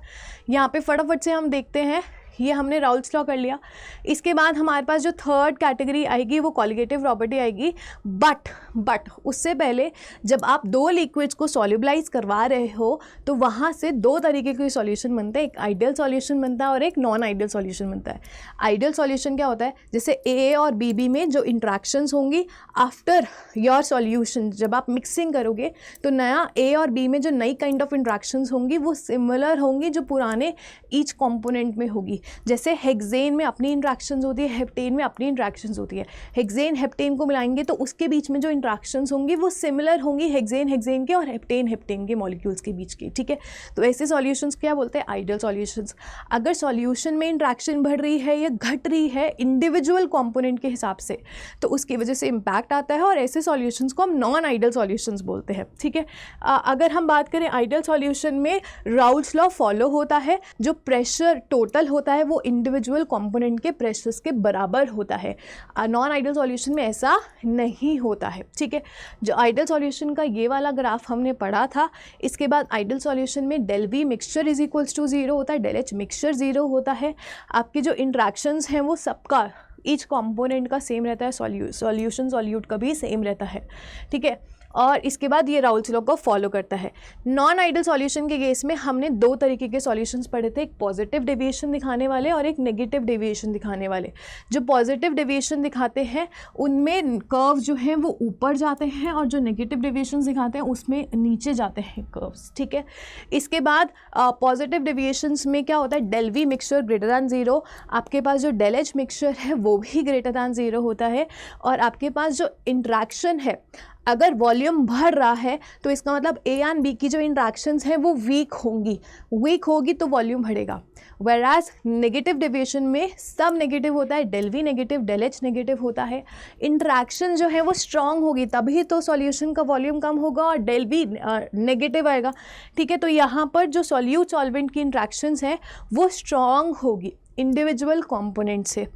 A: यहाँ पे फटाफट से हम देखते हैं, ये हमने राउल्स लॉ कर लिया। इसके बाद हमारे पास जो थर्ड कैटेगरी आएगी वो कॉलिगेटिव प्रॉपर्टी आएगी। बट उससे पहले जब आप दो लिक्विड्स को सॉल्युबलाइज करवा रहे हो तो वहाँ से दो तरीके के सॉल्यूशन बनते हैं, एक आइडियल सॉल्यूशन बनता है और एक नॉन आइडियल सॉल्यूशन बनता है। आइडियल सॉल्यूशन क्या होता है, जैसे ए और बी बी में जो इंट्रैक्शंस होंगी आफ्टर योर सॉल्यूशन, जब आप मिक्सिंग करोगे तो नया ए और बी में जो नई काइंड ऑफ इंट्रैक्शंस होंगी वो सिमिलर होंगी जो पुराने ईच कॉम्पोनेंट में होगी। जैसे हेक्सेन में अपनी इंट्रैक्शंस होती है, हेप्टेन में अपनी इंट्रैक्शंस होती है। हेक्सेन हेप्टेन को मिलाएंगे तो उसके बीच में जो इंट्रैक्शंस होंगी वो सिमिलर होंगी हेक्सेन के और हेप्टेन के मॉलिक्यूल्स के बीच की, ठीक है। तो ऐसे सॉल्यूशंस क्या बोलते हैं, आइडियल सॉल्यूशंस। अगर सॉल्यूशन में इंट्रैक्शन बढ़ रही है या घट रही है इंडिविजुअल कंपोनेंट के हिसाब से, तो उसकी वजह से इम्पैक्ट आता है, और ऐसे सॉल्यूशंस को हम नॉन आइडियल सॉल्यूशंस बोलते हैं, ठीक है। अगर हम बात करें आइडियल सॉल्यूशन में राउल्स लॉ फॉलो होता है, जो प्रेशर टोटल होता है वो इंडिविजुअल कंपोनेंट के प्रेशर्स के बराबर होता है। नॉन आइडियल सॉल्यूशन में ऐसा नहीं होता है, ठीक है। जो आइडियल सॉल्यूशन का ये वाला ग्राफ हमने पढ़ा था, इसके बाद आइडियल सॉल्यूशन में del v mixture is equals to 0 होता है, डेल एच मिक्सचर 0 होता है। आपकी जो इंट्रैक्शंस हैं वो सबका ईच कंपोनेंट का सेम रहता है, सॉल्यूशन सॉल्यूट का भी सेम रहता है, ठीक है। और इसके बाद ये राउल्स लॉ को फॉलो करता है। नॉन आइडियल सॉल्यूशन के केस में हमने दो तरीके के सॉल्यूशंस पढ़े थे, एक पॉजिटिव डेविएशन दिखाने वाले और एक नेगेटिव डेविएशन दिखाने वाले। जो पॉजिटिव डेविएशन दिखाते हैं उनमें कर्व जो हैं वो ऊपर जाते हैं, और जो नेगेटिव डेविएशन दिखाते हैं उसमें नीचे जाते हैं कर्व्स, ठीक है। इसके बाद पॉजिटिव डेविएशंस में क्या होता है, del v mixture greater than 0, आपके पास जो डेल एच मिक्सचर है वो भी ग्रेटर दैन 0 होता है, और आपके पास जो इंट्रैक्शन है अगर वॉल्यूम बढ़ रहा है तो इसका मतलब ए एंड बी की जो इंट्रैक्शंस हैं वो वीक होगी तो वॉल्यूम बढ़ेगा। वेराज नेगेटिव डेविएशन में सब नेगेटिव होता है, del V negative, del H negative होता है। इंट्रैक्शन जो है वो स्ट्रांग होगी तभी तो सॉल्यूशन का वॉल्यूम कम होगा और डेल वी नेगेटिव आएगा, ठीक है। तो यहाँ पर जो सॉल्यूट सॉल्वेंट की इंट्रैक्शंस हैं वो स्ट्रांग होगी इंडिविजुअल कंपोनेंट से।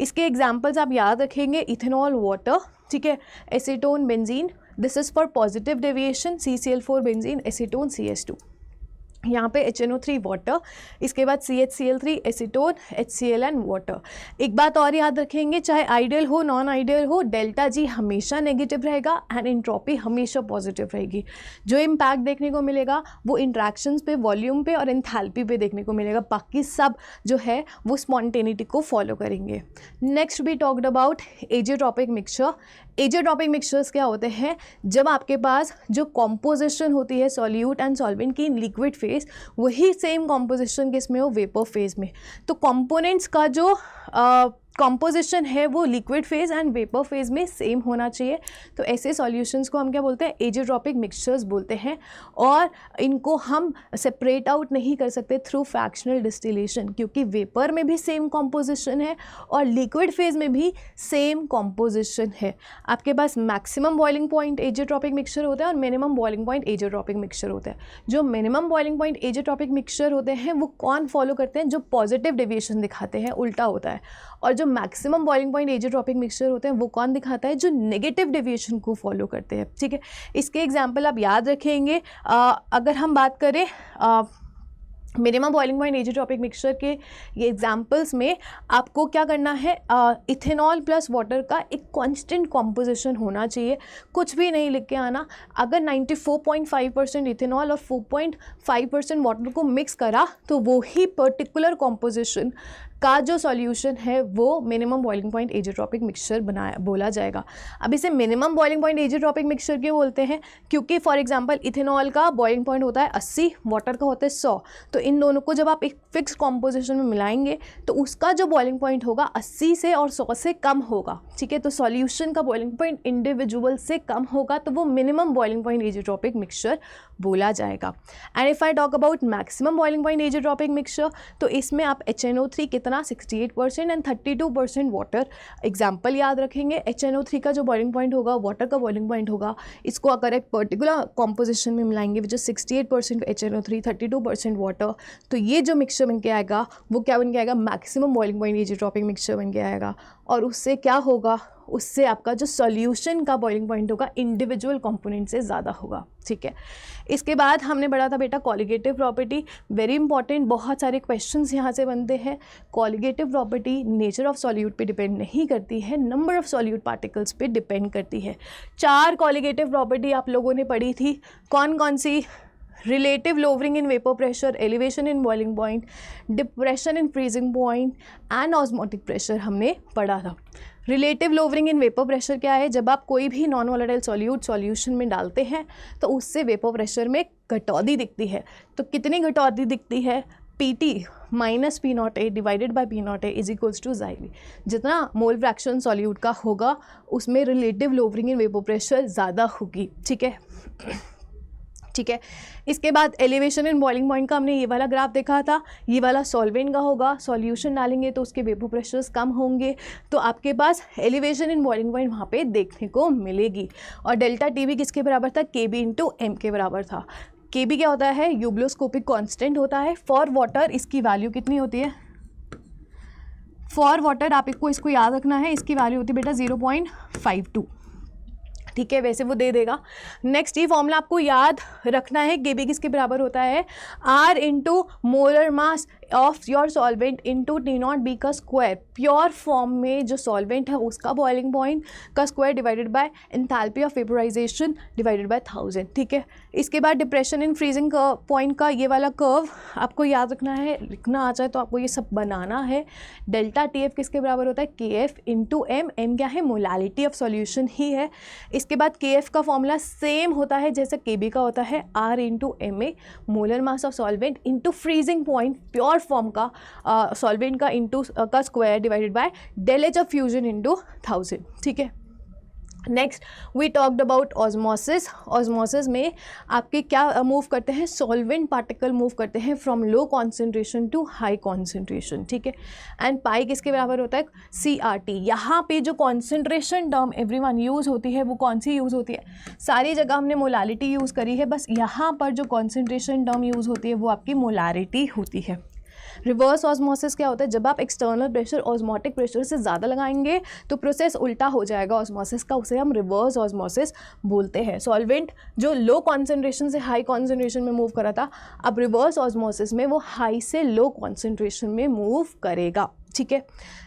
A: इसके एग्जांपल्स आप याद रखेंगे, इथेनॉल वाटर, ठीक है, acetone benzene, this is for positive deviation, CCl4 benzene, acetone CH2, यहाँ पे HNO3 वाटर, इसके बाद CHCl3 acetone, HCl and water. एक बात और याद रखेंगे, चाहे आइडियल हो नॉन आइडियल हो, डेल्टा G हमेशा नेगेटिव रहेगा एंड एंट्रोपी हमेशा पॉजिटिव रहेगी। जो इम्पैक्ट देखने को मिलेगा वो इंट्रैक्शंस पे, वॉल्यूम पे और एंथैल्पी पे देखने को मिलेगा, बाकी सब जो है वो स्पॉन्टेनिटी को फॉलो करेंगे। Next we talked about azeotropic mixture. Azeotropic mixtures क्या होते हैं, जब आपके पास जो कॉम्पोजिशन होती है सॉल्यूट एंड सॉल्वेंट की इन लिक्विड फेज, वही सेम कॉम्पोजिशन किस में हो, वेपर फेज में। तो कंपोनेंट्स का जो कॉम्पोजिशन है वो liquid phase and vapour phase में सेम होना चाहिए। तो ऐसे सॉल्यूशंस को हम क्या बोलते हैं, एजियोट्रॉपिक मिक्सचर्स बोलते हैं, और इनको हम सेपरेट आउट नहीं कर सकते थ्रू फ्रैक्शनल डिस्टिलेशन, क्योंकि वेपर में भी सेम कॉम्पोजिशन है और लिक्विड फेज में भी सेम कॉम्पोजिशन है। आपके पास maximum boiling point azeotropic mixture होता है और minimum boiling point azeotropic mixture होता है। जो minimum boiling point azeotropic mixture होते हैं वो कौन फॉलो करते हैं, जो पॉजिटिव डेविएशन दिखाते हैं, उल्टा होता है। और जो maximum boiling point azeotropic mixture होते हैं वो कौन दिखाता है, जो नेगेटिव डेविएशन को फॉलो करते हैं, ठीक है। इसके एग्जांपल आप याद रखेंगे। अगर हम बात करें minimum boiling point azeotropic mixture के ये एग्जांपल्स में आपको क्या करना है, इथेनॉल प्लस वाटर का एक कांस्टेंट कॉम्पोजिशन होना चाहिए, कुछ भी नहीं लिख के आना। अगर 94.5% इथेनॉल और 4.5% वाटर को मिक्स करा तो वो ही पर्टिकुलर कॉम्पोजिशन का जो सॉल्यूशन है वो minimum boiling point azeotropic mixture बोला जाएगा। अब इसे minimum boiling point azeotropic mixture क्यों बोलते हैं, क्योंकि फॉर एग्जांपल इथेनॉल का बॉइलिंग पॉइंट होता है 80, वाटर का होता है 100, तो इन दोनों को जब आप एक फिक्स कॉम्पोजिशन में मिलाएंगे तो उसका जो बॉइलिंग पॉइंट होगा 80 से और 100 से कम होगा, ठीक है। तो सॉल्यूशन का बॉइलिंग पॉइंट इंडिविजुअल से कम होगा तो वो minimum boiling point azeotropic mixture बोला जाएगा। And if I talk about maximum boiling point azeotropic mixture, तो इसमें आप HNO3 कितना 68% एंड 32% वाटर एग्जाम्पल याद रखेंगे। HNO3 का जो बॉइलिंग पॉइंट होगा, वाटर का बॉइलिंग पॉइंट होगा, इसको अगर एक पर्टिकुलर कॉम्पोजिशन में मिलाएंगे विच इज 68% HNO3, 32% वाटर, तो ये जो मिक्सचर बन के आएगा वो क्या बन के आएगा, maximum boiling point azeotropic mixture बन के आएगा। और उससे क्या होगा, उससे आपका जो सॉल्यूशन का बॉइलिंग पॉइंट होगा इंडिविजुअल कंपोनेंट से ज़्यादा होगा, ठीक है। इसके बाद हमने पढ़ा था बेटा कॉलिगेटिव प्रॉपर्टी, वेरी इंपॉर्टेंट, बहुत सारे क्वेश्चंस यहाँ से बनते हैं। Colligative property nature of solute पे डिपेंड नहीं करती है, नंबर ऑफ सॉल्यूट पार्टिकल्स पे डिपेंड करती है। 4 कॉलिगेटिव प्रॉपर्टी आप लोगों ने पढ़ी थी, कौन कौन सी, relative lowering in vapour pressure, elevation in boiling point, depression in freezing point and osmotic pressure हमने पढ़ा था। Relative lowering in vapour pressure क्या है, जब आप कोई भी नॉन वोलेटाइल सॉल्यूट सॉल्यूशन में डालते हैं तो उससे वेपर प्रेशर में कटौती दिखती है। तो कितनी कटौती दिखती है, PT minus P0A divided by P0A is equals to xyv। जितना मोल फ्रैक्शन सॉल्यूट का होगा उसमें relative lowering in vapour pressure ज़्यादा होगी, ठीक है। ठीक है, इसके बाद एलिवेशन इन बॉइलिंग पॉइंट का हमने ये वाला ग्राफ देखा था, ये वाला सॉल्वेंट का होगा, सॉल्यूशन डालेंगे तो उसके वेपर प्रेशर्स कम होंगे, तो आपके पास एलिवेशन इन बॉइलिंग पॉइंट वहाँ पे देखने को मिलेगी। और डेल्टा टीवी किसके बराबर था, KB इंटू एम के बराबर था। KB क्या होता है, यूब्लोस्कोपिक कांस्टेंट होता है। फॉर वाटर इसकी वैल्यू कितनी होती है, फॉर वाटर आपको इसको याद रखना है, इसकी वैल्यू होती है बेटा 0.52, ठीक है, वैसे वो दे देगा। नेक्स्ट ये फॉर्मूला आपको याद रखना है, KB किसके बराबर होता है, R into molar mass of your solvent into T0B का स्क्वायर। प्योर फॉर्म में जो सॉल्वेंट है उसका बॉइलिंग पॉइंट का square divided bye enthalpy of vaporisation divided by 1000, ठीक है। इसके बाद डिप्रेशन इन फ्रीजिंग पॉइंट का ये वाला कर्व आपको याद रखना है, लिखना आ जाए तो आपको ये सब बनाना है। डेल्टा TF किसके बराबर होता है, KF इंटू एम। एम क्या है, मोलालिटी ऑफ सॉल्यूशन ही है। इसके बाद KF का फॉर्मूला सेम होता है जैसे KB का होता है, R into MA molar mass of solvent into freezing point pure form का सॉल्वेंट का इंटू का square divided by del H of fusion into 1000, ठीक है। Next we talked about osmosis. Osmosis में आपके क्या मूव करते हैं, सॉल्वेंट पार्टिकल मूव करते हैं from low concentration to high concentration, ठीक है। एंड पाई किसके बराबर होता है, CRT। यहाँ पे जो कॉन्सेंट्रेशन टर्म एवरीवन यूज़ होती है वो कौन सी यूज़ होती है, सारी जगह हमने मोलालिटी यूज़ करी है, बस यहाँ पर जो कॉन्सेंट्रेशन टर्म यूज़ होती है वो आपकी मोलारिटी होती है। रिवर्स ऑस्मोसिस क्या होता है, जब आप एक्सटर्नल प्रेशर ऑस्मोटिक प्रेशर से ज़्यादा लगाएंगे तो प्रोसेस उल्टा हो जाएगा ऑस्मोसिस का, उसे हम रिवर्स ऑस्मोसिस बोलते हैं। सॉल्वेंट जो लो कॉन्सेंट्रेशन से हाई कॉन्सेंट्रेशन में मूव करा था, अब रिवर्स ऑस्मोसिस में वो हाई से लो कॉन्सेंट्रेशन में मूव करेगा, ठीक है।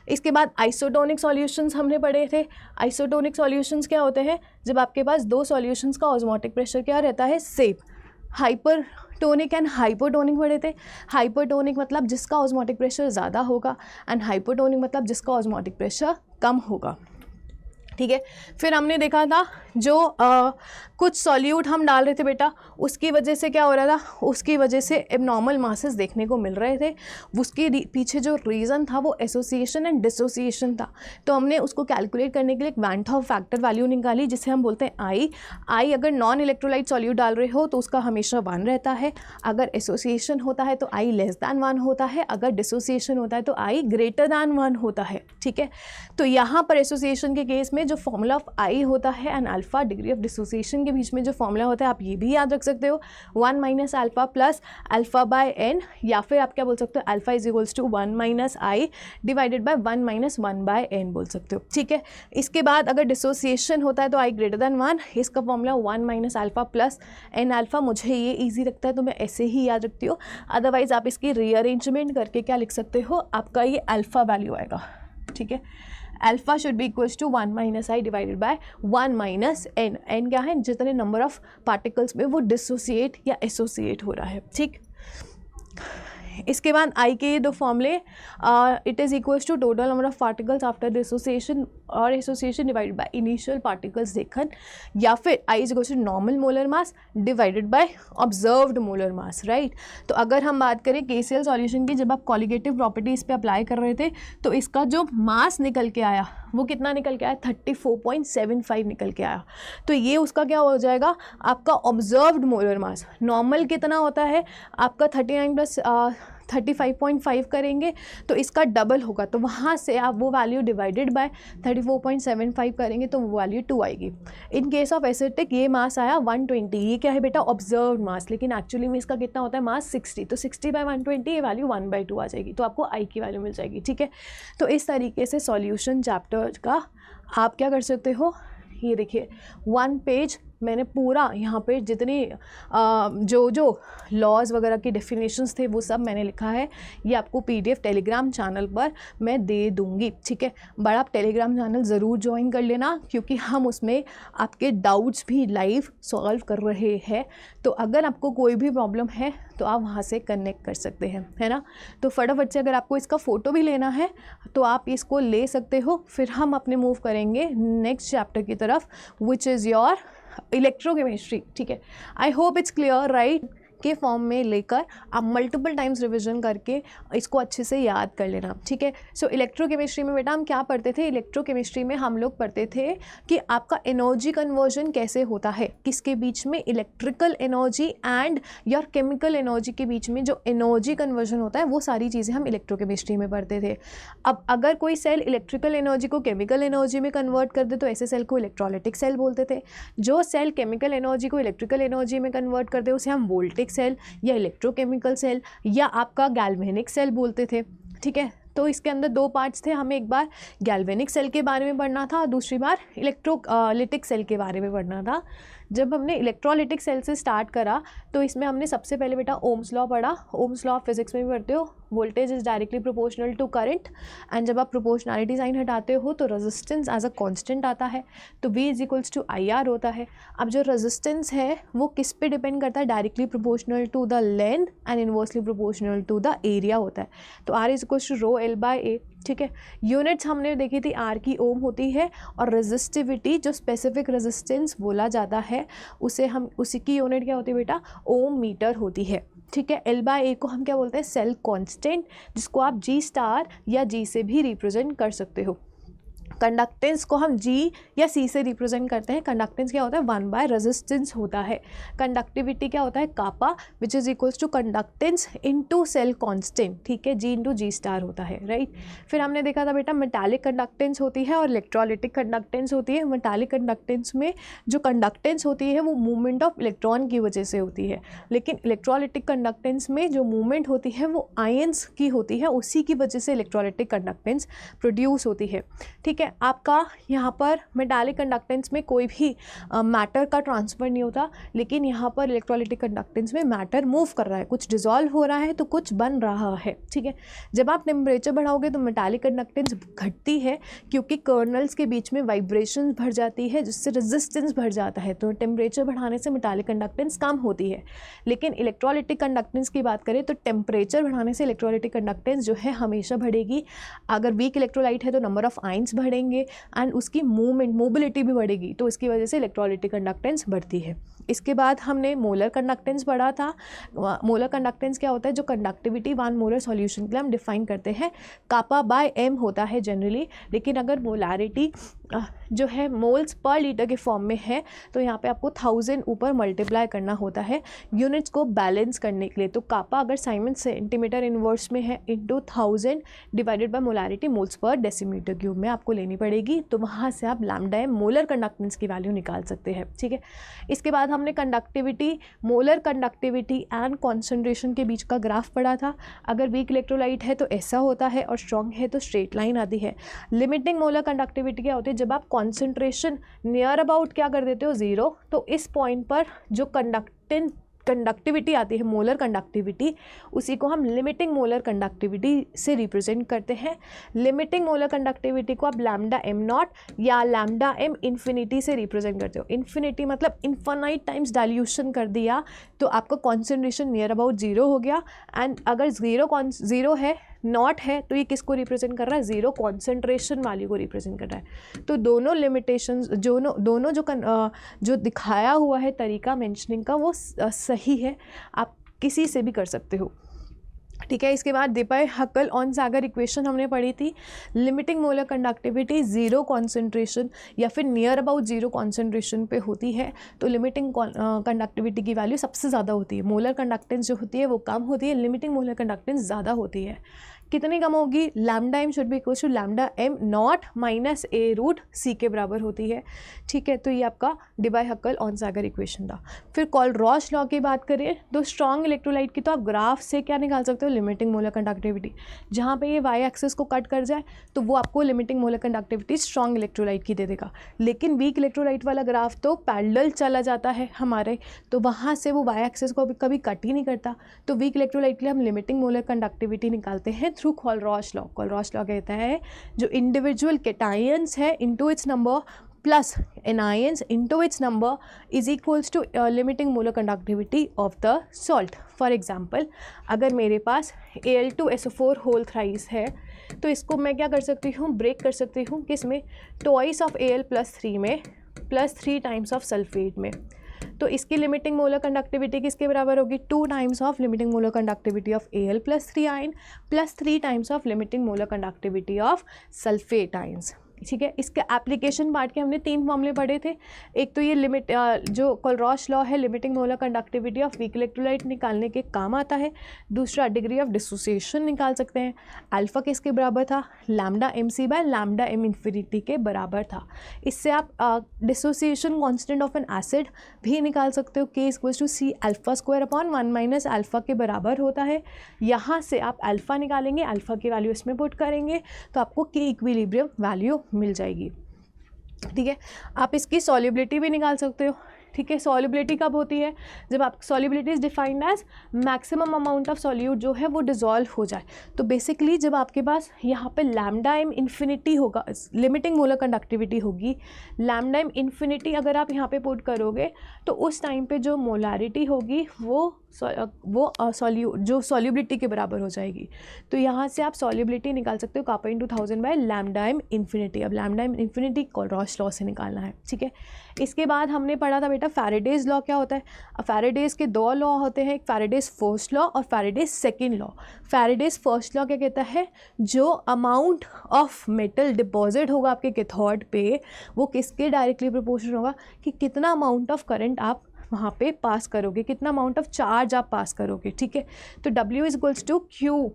A: इसके बाद आइसोटोनिक सॉल्यूशंस हमने पढ़े थे। आइसोटोनिक सॉल्यूशंस क्या होते हैं, जब आपके पास दो सॉल्यूशंस का ऑस्मोटिक प्रेशर क्या रहता है, सेम। हाइपरटोनिक एंड हाइपोटोनिक पढ़े थे। हाइपरटोनिक मतलब जिसका ऑस्मोटिक प्रेशर ज़्यादा होगा, एंड हाइपोटोनिक मतलब जिसका ऑस्मोटिक प्रेशर कम होगा, ठीक है। फिर हमने देखा था जो कुछ सॉल्यूट हम डाल रहे थे बेटा, उसकी वजह से क्या हो रहा था, उसकी वजह से एबनॉर्मल मासेस देखने को मिल रहे थे। उसके पीछे जो रीज़न था वो एसोसिएशन एंड डिसोसिएशन था। तो हमने उसको कैलकुलेट करने के लिए एक वैन हॉफ फैक्टर वैल्यू निकाली जिसे हम बोलते हैं आई। अगर नॉन इलेक्ट्रोलाइट सॉल्यूट डाल रहे हो तो उसका हमेशा 1 रहता है, अगर एसोसिएशन होता है तो I लेस दैन 1 होता है, अगर डिसोसिएशन होता है तो I ग्रेटर दैन 1 होता है, ठीक है। तो यहाँ पर एसोसिएशन के केस में जो फॉर्मूला ऑफ I होता है and alpha degree of dissociation के बीच में जो फॉर्मूला होता है आप ये भी याद रख सकते हो, 1 minus alpha plus alpha by N, या फिर आप क्या बोल सकते हो, alpha is equals to 1 minus I divided by 1 minus 1 by N बोल सकते हो, ठीक है। इसके बाद अगर डिसोसिएशन होता है तो I ग्रेटर दैन 1, इसका formula 1 minus alpha plus N alpha. मुझे ये ईजी लगता है तो मैं ऐसे ही याद रखती हूँ, अदरवाइज आप इसकी रीअरेंजमेंट करके क्या लिख सकते हो, आपका ये अल्फा वैल्यू आएगा, ठीक है। Alpha should be equals to 1 minus I divided by 1 minus N. N क्या है, जितने नंबर ऑफ पार्टिकल्स में वो डिसोसिएट या एसोसिएट हो रहा है, ठीक। इसके बाद आई के ये दो फॉर्मूले, it is equals to total number of particles after dissociation और association divided by initial particles देखन, या फिर i is equals to normal molar mass divided by observed molar mass, right. तो अगर हम बात करें KCl सॉल्यूशन की, जब आप कॉलिगेटिव प्रॉपर्टी इस पर अप्लाई कर रहे थे तो इसका जो मास निकल के आया वो कितना निकल के आया, 34.75 निकल के आया। तो ये उसका क्या हो जाएगा, आपका ऑब्जर्व्ड मोलर मास। नॉर्मल कितना होता है आपका 39 प्लस 35.5 करेंगे तो इसका डबल होगा, तो वहाँ से आप वो वैल्यू डिवाइडेड बाय 34.75 करेंगे तो वो वैल्यू 2 आएगी। इन केस ऑफ एसिटिक ये मास आया 120, ये क्या है बेटा, ऑब्जर्व्ड मास, लेकिन एक्चुअली में इसका कितना होता है मास 60, तो 60 बाय 120 ये वैल्यू 1/2 आ जाएगी, तो आपको आई की वैल्यू मिल जाएगी, ठीक है। तो इस तरीके से सॉल्यूशन चैप्टर का आप क्या कर सकते हो, ये देखिए 1 पेज मैंने पूरा यहाँ पे जितनी जो लॉज वगैरह की डेफिनेशंस थे वो सब मैंने लिखा है। ये आपको PDF टेलीग्राम चैनल पर मैं दे दूँगी, ठीक है। बट आप टेलीग्राम चैनल ज़रूर ज्वाइन कर लेना, क्योंकि हम उसमें आपके डाउट्स भी लाइव सॉल्व कर रहे हैं। तो अगर आपको कोई भी प्रॉब्लम है तो आप वहाँ से कनेक्ट कर सकते हैं, है ना। तो फटाफट से अगर आपको इसका फ़ोटो भी लेना है तो आप इसको ले सकते हो। फिर हम अपने मूव करेंगे नेक्स्ट चैप्टर की तरफ, विच इज़ योर इलेक्ट्रोकेमिस्ट्री, ठीक है। I hope it's clear, right. के फॉर्म में लेकर आप मल्टीपल टाइम्स रिविजन करके इसको अच्छे से याद कर लेना, ठीक है। सो इलेक्ट्रोकेमिस्ट्री में बेटा हम क्या पढ़ते थे, इलेक्ट्रोकेमिस्ट्री में हम लोग पढ़ते थे कि आपका एनर्जी कन्वर्जन कैसे होता है, किसके बीच में, electrical energy and your chemical energy के बीच में जो एनर्जी कन्वर्जन होता है, वो सारी चीज़ें हम इलेक्ट्रोकेमिस्ट्री में पढ़ते थे। अब अगर कोई सेल इलेक्ट्रिकल एनर्जी को केमिकल एनर्जी में कन्वर्ट कर दे तो ऐसे सेल को इलेक्ट्रोलाइटिक सेल बोलते थे। जो सेल केमिकल एनर्जी को इलेक्ट्रिकल एनर्जी में कन्वर्ट कर दे उसे हम वोल्टिक सेल या इलेक्ट्रोकेमिकल सेल या आपका गैल्वेनिक सेल बोलते थे, ठीक है। तो इसके अंदर दो पार्ट्स थे, हमें एक बार गैल्वेनिक सेल के बारे में पढ़ना था और दूसरी बार इलेक्ट्रोलिटिक सेल के बारे में पढ़ना था। जब हमने इलेक्ट्रोलिटिक सेल से स्टार्ट करा तो इसमें हमने सबसे पहले बेटा ओम्स लॉ पढ़ा। ओम्स लॉ फिजिक्स में भी पढ़ते हो, voltage is directly proportional to current and जब आप प्रोपोर्शनलिटी साइन हटाते हो तो रेजिस्टेंस एज अ कांस्टेंट आता है, तो V is equals to IR होता है। अब जो रेजिस्टेंस है वो किस पे डिपेंड करता है, directly proportional to the length and inversely proportional to the area होता है। तो R is equals to rho L by A, ठीक है। यूनिट्स हमने देखी थी, R की ओम होती है और रेजिस्टिविटी जो स्पेसिफिक रेजिस्टेंस बोला जाता है उसे हम, उसी की यूनिट क्या होती है बेटा, ओम मीटर होती है, ठीक है। L बाय A को हम क्या बोलते हैं, सेल कांस्टेंट, जिसको आप G स्टार या G से भी रिप्रेजेंट कर सकते हो। कंडक्टेंस को हम G या C से रिप्रेजेंट करते हैं। कंडक्टेंस क्या होता है, 1 बाय रेजिस्टेंस होता है। कंडक्टिविटी क्या होता है, kappa which is equals to conductance into cell constant, ठीक है, G इंटू G स्टार होता है, राइट। फिर हमने देखा था बेटा मेटालिक कंडक्टेंस होती है और इलेक्ट्रोलिटिक कंडक्टेंस होती है। मेटालिक कंडक्टेंस में जो कंडक्टेंस होती है वो मूवमेंट ऑफ इलेक्ट्रॉन की वजह से होती है, लेकिन इलेक्ट्रोलिटिक कंडक्टेंस में जो मूवमेंट होती है वो आयंस की होती है, उसी की वजह से इलेक्ट्रोलिटिक कंडक्टेंस प्रोड्यूस होती है, ठीक है। आपका यहाँ पर मेटालिक कंडक्टेंस में कोई भी मैटर का ट्रांसफ़र नहीं होता, लेकिन यहाँ पर इलेक्ट्रोलिटिक कंडक्टेंस में मैटर मूव कर रहा है, कुछ डिसॉल्व हो रहा है तो कुछ बन रहा है, ठीक है। जब आप टेम्परेचर बढ़ाओगे तो मेटालिक कंडक्टेंस घटती है क्योंकि कर्नल्स के बीच में वाइब्रेशन बढ़ जाती है जिससे रेजिस्टेंस बढ़ जाता है, तो टेम्परेचर बढ़ाने से मेटालिक कंडक्टेंस कम होती है। लेकिन इलेक्ट्रोलिटिक कंडक्टेंस की बात करें तो टेम्परेचर बढ़ाने से इलेक्ट्रोलिटिक कंडक्टेंस जो है हमेशा बढ़ेगी। अगर वीक इलेक्ट्रोलाइट है तो नंबर ऑफ आयंस बढ़ेंगे एंड उसकी मोबिलिटी भी बढ़ेगी, तो इसकी वजह से इलेक्ट्रोलिटिक कंडक्टेंस बढ़ती है। इसके बाद हमने मोलर कंडक्टेंस पढ़ा था। मोलर कंडक्टेंस क्या होता है, जो कंडक्टिविटी 1 मोलर सॉल्यूशन के लिए हम डिफाइन करते हैं, कापा बाय M होता है जनरली, लेकिन अगर मोलारिटी जो है मोल्स पर लीटर के फॉर्म में है तो यहाँ पे आपको 1000 ऊपर मल्टीप्लाई करना होता है यूनिट्स को बैलेंस करने के लिए। तो कापा अगर साइमन सेंटीमीटर इनवर्स में है into 1000 divided by molarity moles per decimetre cube में आपको लेनी पड़ेगी, तो वहाँ से आप लैम्डा M मोलर कंडक्टेंस की वैल्यू निकाल सकते हैं, ठीक है। इसके बाद हमने conductivity, molar conductivity and concentration के बीच का ग्राफ पढ़ा था। अगर वीक इलेक्ट्रोलाइट है तो ऐसा होता है और स्ट्रॉन्ग है तो स्ट्रेट लाइन आती है। लिमिटिंग मोलर कंडक्टिविटी क्या होती है, जब आप कॉन्सेंट्रेशन नियर अबाउट क्या कर देते हो 0, तो इस पॉइंट पर जो कंडक्टिविटी आती है मोलर कंडक्टिविटी, उसी को हम लिमिटिंग मोलर कंडक्टिविटी से रिप्रेजेंट करते हैं। लिमिटिंग मोलर कंडक्टिविटी को आप लैम्डा M नॉट या लैम्डा M इन्फिनिटी से रिप्रेजेंट करते हो। इन्फिनिटी मतलब इन्फानाइट टाइम्स डाइल्यूशन कर दिया तो आपका कॉन्सेंट्रेशन नियर अबाउट 0 हो गया। एंड अगर 0 है, नॉट है, तो ये किसको रिप्रेजेंट कर रहा है, 0 कॉन्सेंट्रेशन वैल्यू को रिप्रेजेंट कर रहा है। तो दोनों लिमिटेशंस दोनों जो दिखाया हुआ है तरीका मेंशनिंग का वो सही है, आप किसी से भी कर सकते हो, ठीक है। इसके बाद डिपाई-हक्केल-ऑन-सैगर इक्वेशन हमने पढ़ी थी। लिमिटिंग मोलर कंडक्टिविटी 0 कॉन्सेंट्रेशन या फिर नियर अबाउट 0 कॉन्सेंट्रेशन पे होती है तो लिमिटिंग कंडक्टिविटी की वैल्यू सबसे ज़्यादा होती है। मोलर कंडक्टेंस जो होती है वो कम होती है, लिमिटिंग मोलर कंडक्टेंस ज़्यादा होती है। कितनी कम होगी, lambda M should be equal to lambda M not minus A root C के बराबर होती है, ठीक है। तो ये आपका डिबाई-हक्केल-ऑन-सैगर इक्वेशन था। फिर कॉल-रॉश लॉ की बात करें तो स्ट्रॉन्ग इलेक्ट्रोलाइट की तो आप ग्राफ से क्या निकाल सकते हो, लिमिटिंग मोलर कंडक्टिविटी। जहाँ पे ये y एक्सिस को कट कर जाए तो वो आपको limiting molar conductivity strong electrolyte की दे देगा। लेकिन वीक इलेक्ट्रोलाइट वाला ग्राफ तो पैरेलल चला जाता है हमारे, तो वहाँ से वो y एक्सिस को कभी कट ही नहीं करता। तो वीक इलेक्ट्रोलाइट के लिए हम लिमिटिंग मोलर कंडक्टिविटी निकालते हैं through Kohlrausch law. Kohlrausch law कहता है जो इंडिविजुअल कैटायंस है into its number plus anions into its number is equals to limiting molar conductivity of the salt. For example, अगर मेरे पास Al2SO4 होल थ्राइस है तो इसको मैं क्या कर सकती हूँ, ब्रेक कर सकती हूँ किस में, ट्वाइस ऑफ Al+3 में, +3 टाइम्स ऑफ सल्फेट में। तो इसकी लिमिटिंग मोलर कंडक्टिविटी किसके बराबर होगी, 2 times of limiting molar conductivity of Al plus 3 ion plus 3 times of limiting molar conductivity of sulphate ions. ठीक है, इसके एप्लीकेशन पार्ट के हमने 3 फॉर्मूले पढ़े थे। एक तो ये लिमिट जो कोलरॉश लॉ है, limiting molar conductivity of weak electrolyte निकालने के काम आता है। दूसरा डिग्री ऑफ डिसोसिएशन निकाल सकते हैं। अल्फा किसके बराबर था, lambda MC by lambda M infinity के बराबर था। इससे आप dissociation constant of an acid भी निकाल सकते हो, K equals to C alpha square upon 1 minus alpha के बराबर होता है। यहाँ से आप अल्फा निकालेंगे, अल्फा की वैल्यू इसमें पुट करेंगे तो आपको K इक्विलिब्रियम वैल्यू मिल जाएगी। ठीक है, आप इसकी सॉल्युबिलिटी भी निकाल सकते हो। ठीक है, सॉल्युबिलिटी कब होती है, जब आप solubility is defined as maximum amount of solute जो है वो डिजॉल्व हो जाए। तो बेसिकली जब आपके पास यहाँ पे लैम्डा M इन्फिनिटी होगा, लिमिटिंग मोलर कंडक्टिविटी होगी, लैम्डा M इन्फिनिटी अगर आप यहाँ पे पुट करोगे तो उस टाइम पे जो मोलारिटी होगी वो जो सॉल्युबिलिटी के बराबर हो जाएगी। तो यहाँ से आप सॉल्युबिलिटी निकाल सकते हो kappa into 1000 by lambda M infinity. अब lambda M infinity Kohlrausch law से निकालना है। ठीक है, इसके बाद हमने पढ़ा था बेटा फैराडेज लॉ क्या होता है। फैराडेज के 2 लॉ होते हैं, एक फैराडेज फर्स्ट लॉ और Faraday's second law. Faraday's first law क्या कहता है, जो अमाउंट ऑफ मेटल डिपॉजिट होगा आपके कैथोड पे वो किसके डायरेक्टली प्रोपोर्शनल होगा, कि कितना अमाउंट ऑफ करंट आप वहाँ पे पास करोगे, कितना अमाउंट ऑफ चार्ज आप पास करोगे। ठीक है, तो W is equals to Q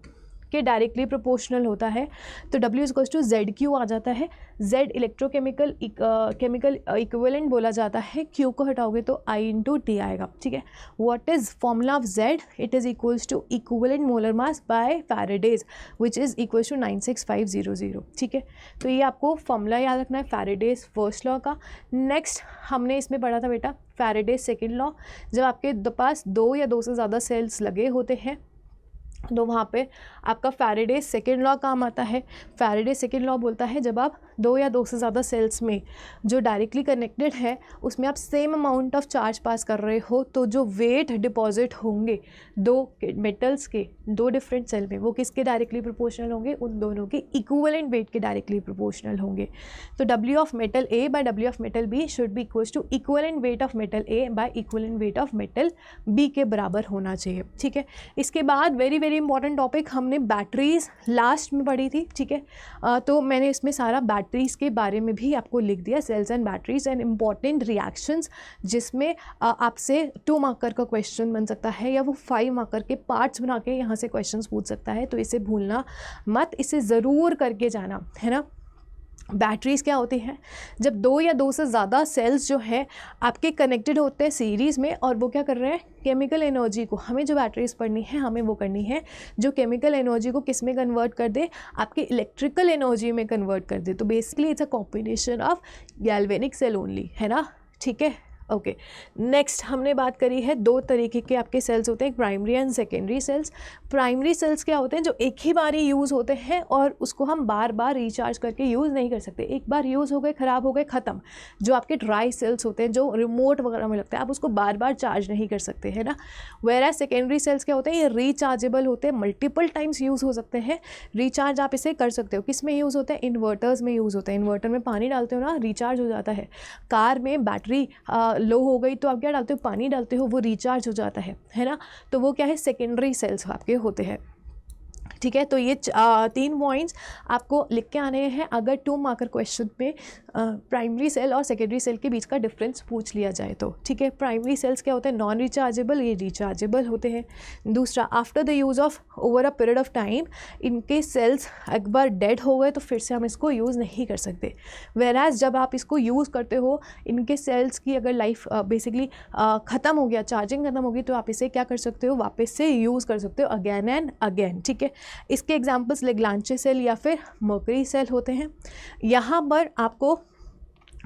A: के डायरेक्टली प्रोपोर्शनल होता है। तो W is equals to ZQ आ जाता है। Z इलेक्ट्रोकेमिकल केमिकल इक्विवेलेंट बोला जाता है, Q को हटाओगे तो I इंटू T आएगा। ठीक है, what is formula of Z, it is equals to equivalent molar mass by faradays which is equals to 96500। ठीक है, तो ये आपको फॉर्मूला याद रखना है फैराडेज फर्स्ट लॉ का। नेक्स्ट हमने इसमें पढ़ा था बेटा फैराडेज सेकेंड लॉ। जब आपके पास 2 या 2 से ज़्यादा सेल्स लगे होते हैं तो वहाँ पे आपका फैराडेज सेकेंड लॉ काम आता है। फैराडेज सेकेंड लॉ बोलता है जब आप 2 या 2 से ज़्यादा सेल्स में जो डायरेक्टली कनेक्टेड है उसमें आप सेम अमाउंट ऑफ चार्ज पास कर रहे हो तो जो वेट डिपॉजिट होंगे 2 मेटल्स के 2 डिफरेंट सेल में वो किसके डायरेक्टली प्रोपोर्शनल होंगे, उन दोनों के इक्विवेलेंट वेट के डायरेक्टली प्रोपोर्शनल होंगे। तो W of metal A by W of metal B should be equals to equivalent weight of metal A by equivalent weight of metal B के बराबर होना चाहिए। ठीक है, इसके बाद वेरी इंपॉर्टेंट टॉपिक हमने बैटरीज लास्ट में पढ़ी थी। ठीक है, तो मैंने इसमें सारा बैटरीज के बारे में भी आपको लिख दिया, cells and batteries and important reactions, जिसमें आपसे 2 मार्कर का क्वेश्चन बन सकता है या वो 5 मार्कर के पार्ट्स बना के यहाँ से क्वेश्चंस पूछ सकता है। तो इसे भूलना मत, इसे ज़रूर करके जाना है ना। बैटरीज़ क्या होती हैं, जब 2 या 2 से ज़्यादा सेल्स जो है आपके कनेक्टेड होते हैं सीरीज़ में और वो क्या कर रहे हैं, केमिकल एनर्जी को, हमें जो बैटरीज़ पढ़नी है हमें वो करनी है जो केमिकल एनर्जी को किस में कन्वर्ट कर दे, आपके इलेक्ट्रिकल एनर्जी में कन्वर्ट कर दे। तो basically it's a combination of galvanic cell only, है ना। ठीक है, ओके। नेक्स्ट हमने बात करी है 2 तरीके के आपके सेल्स होते हैं, primary and secondary cells. Primary cells क्या होते हैं, जो एक ही बार ही यूज़ होते हैं और उसको हम बार बार रिचार्ज करके यूज़ नहीं कर सकते, एक बार यूज़ हो गए, ख़राब हो गए, ख़त्म। जो आपके ड्राई सेल्स होते हैं जो रिमोट वगैरह में लगता है, आप उसको बार बार चार्ज नहीं कर सकते, है ना। वेयर सेकेंडरी सेल्स क्या होते हैं, ये रिचार्जेबल होते हैं, मल्टीपल टाइम्स यूज़ हो सकते हैं। रिचार्ज आप इसे कर सकते हो, किस में यूज़ होता है, इन्वर्टर्स में यूज़ होता है। इन्वर्टर में पानी डालते हो ना, रिचार्ज हो जाता है। कार में बैटरी लो हो गई तो आप क्या डालते हो, पानी डालते हो, वो रिचार्ज हो जाता है ना। तो वो क्या है, सेकेंडरी सेल्स आपके होते हैं। ठीक है, तो ये 3 पॉइंट्स आपको लिख के आने हैं अगर 2 मार्कर क्वेश्चन में प्राइमरी सेल और सेकेंडरी सेल के बीच का डिफरेंस पूछ लिया जाए तो। ठीक है, प्राइमरी सेल्स क्या होते हैं, नॉन रिचार्जेबल, ये रिचार्जेबल होते हैं। दूसरा, after the use of over a period of time इनके सेल्स एक बार डेड हो गए तो फिर से हम इसको यूज़ नहीं कर सकते। वेराज जब आप इसको यूज़ करते हो, इनके सेल्स की अगर लाइफ बेसिकली ख़त्म हो गया, चार्जिंग ख़त्म होगी, तो आप इसे क्या कर सकते हो, वापस से यूज़ कर सकते हो अगेन एंड अगेन। ठीक है, इसके एग्जाम्पल्स लेग्रांचे सेल या फिर मर्करी सेल होते हैं। यहाँ पर आपको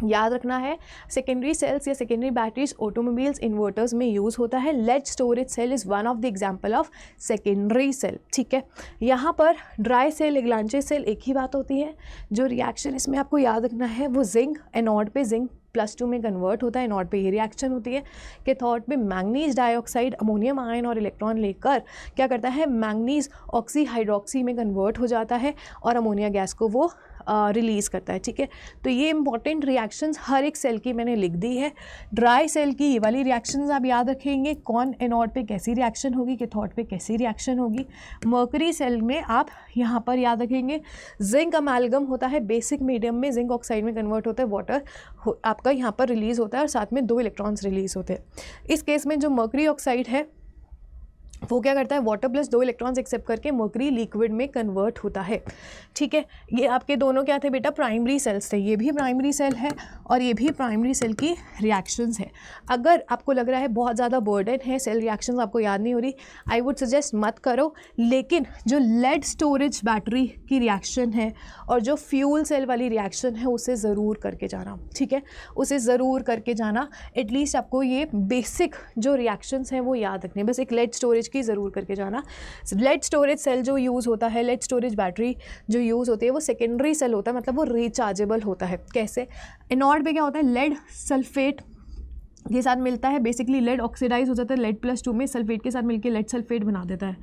A: याद रखना है, सेकेंडरी सेल्स या सेकेंडरी बैटरीज ऑटोमोबाइल्स, इन्वर्टर्स में यूज़ होता है। Lead storage cell is one of the example of secondary cell. ठीक है, यहाँ पर ड्राई सेल, लेग्रांचे सेल एक ही बात होती है। जो रिएक्शन इसमें आपको याद रखना है वो जिंक एनोड पे जिंक +2 में कन्वर्ट होता है, एनोड पे ये रिएक्शन होती है। कैथोड पे मैंगनीज डाइऑक्साइड अमोनियम आयन और इलेक्ट्रॉन लेकर क्या करता है, मैंगनीज ऑक्सी हाइड्रोक्सी में कन्वर्ट हो जाता है और अमोनिया गैस को वो रिलीज़ करता है, ठीक है। तो ये इंपॉर्टेंट रिएक्शंस हर एक सेल की मैंने लिख दी है। ड्राई सेल की ये वाली रिएक्शंस आप याद रखेंगे, कौन एनोड पे कैसी रिएक्शन होगी, कैथोड पे कैसी रिएक्शन होगी। मर्करी सेल में आप यहाँ पर याद रखेंगे जिंक अमेलगम होता है, बेसिक मीडियम में जिंक ऑक्साइड में कन्वर्ट होता है, वाटर आपका यहाँ पर रिलीज़ होता है और साथ में 2 इलेक्ट्रॉन्स रिलीज़ होते हैं। इस केस में जो मर्करी ऑक्साइड है वो क्या करता है, वाटर प्लस 2 इलेक्ट्रॉन्स एक्सेप्ट करके मर्करी लिक्विड में कन्वर्ट होता है, ठीक है। ये आपके दोनों क्या थे बेटा, प्राइमरी सेल्स थे, ये भी प्राइमरी सेल है और ये भी प्राइमरी सेल की रिएक्शंस है। अगर आपको लग रहा है बहुत ज़्यादा बर्डन है, सेल रिएक्शंस आपको याद नहीं हो रही, आई वुड सजेस्ट मत करो, लेकिन जो लेड स्टोरेज बैटरी की रिएक्शन है और जो फ्यूल सेल वाली रिएक्शन है उसे ज़रूर करके जाना, ठीक है, उसे ज़रूर करके जाना। एटलीस्ट आपको ये बेसिक जो रिएक्शंस हैं वो याद रखने, बस एक लेड स्टोरेज की ज़रूर करके जाना। लेड स्टोरेज सेल जो यूज़ होता है, लेड स्टोरेज बैटरी जो यूज़ होती है वो सेकेंडरी सेल होता है, मतलब वो रिचार्जेबल होता है। कैसे, एनोड पे क्या होता है, लेड सल्फेट के साथ मिलता है, बेसिकली लेड ऑक्सीडाइज हो जाता है, लेड +2 में सल्फेट के साथ मिलकर लेड सल्फेट बना देता है।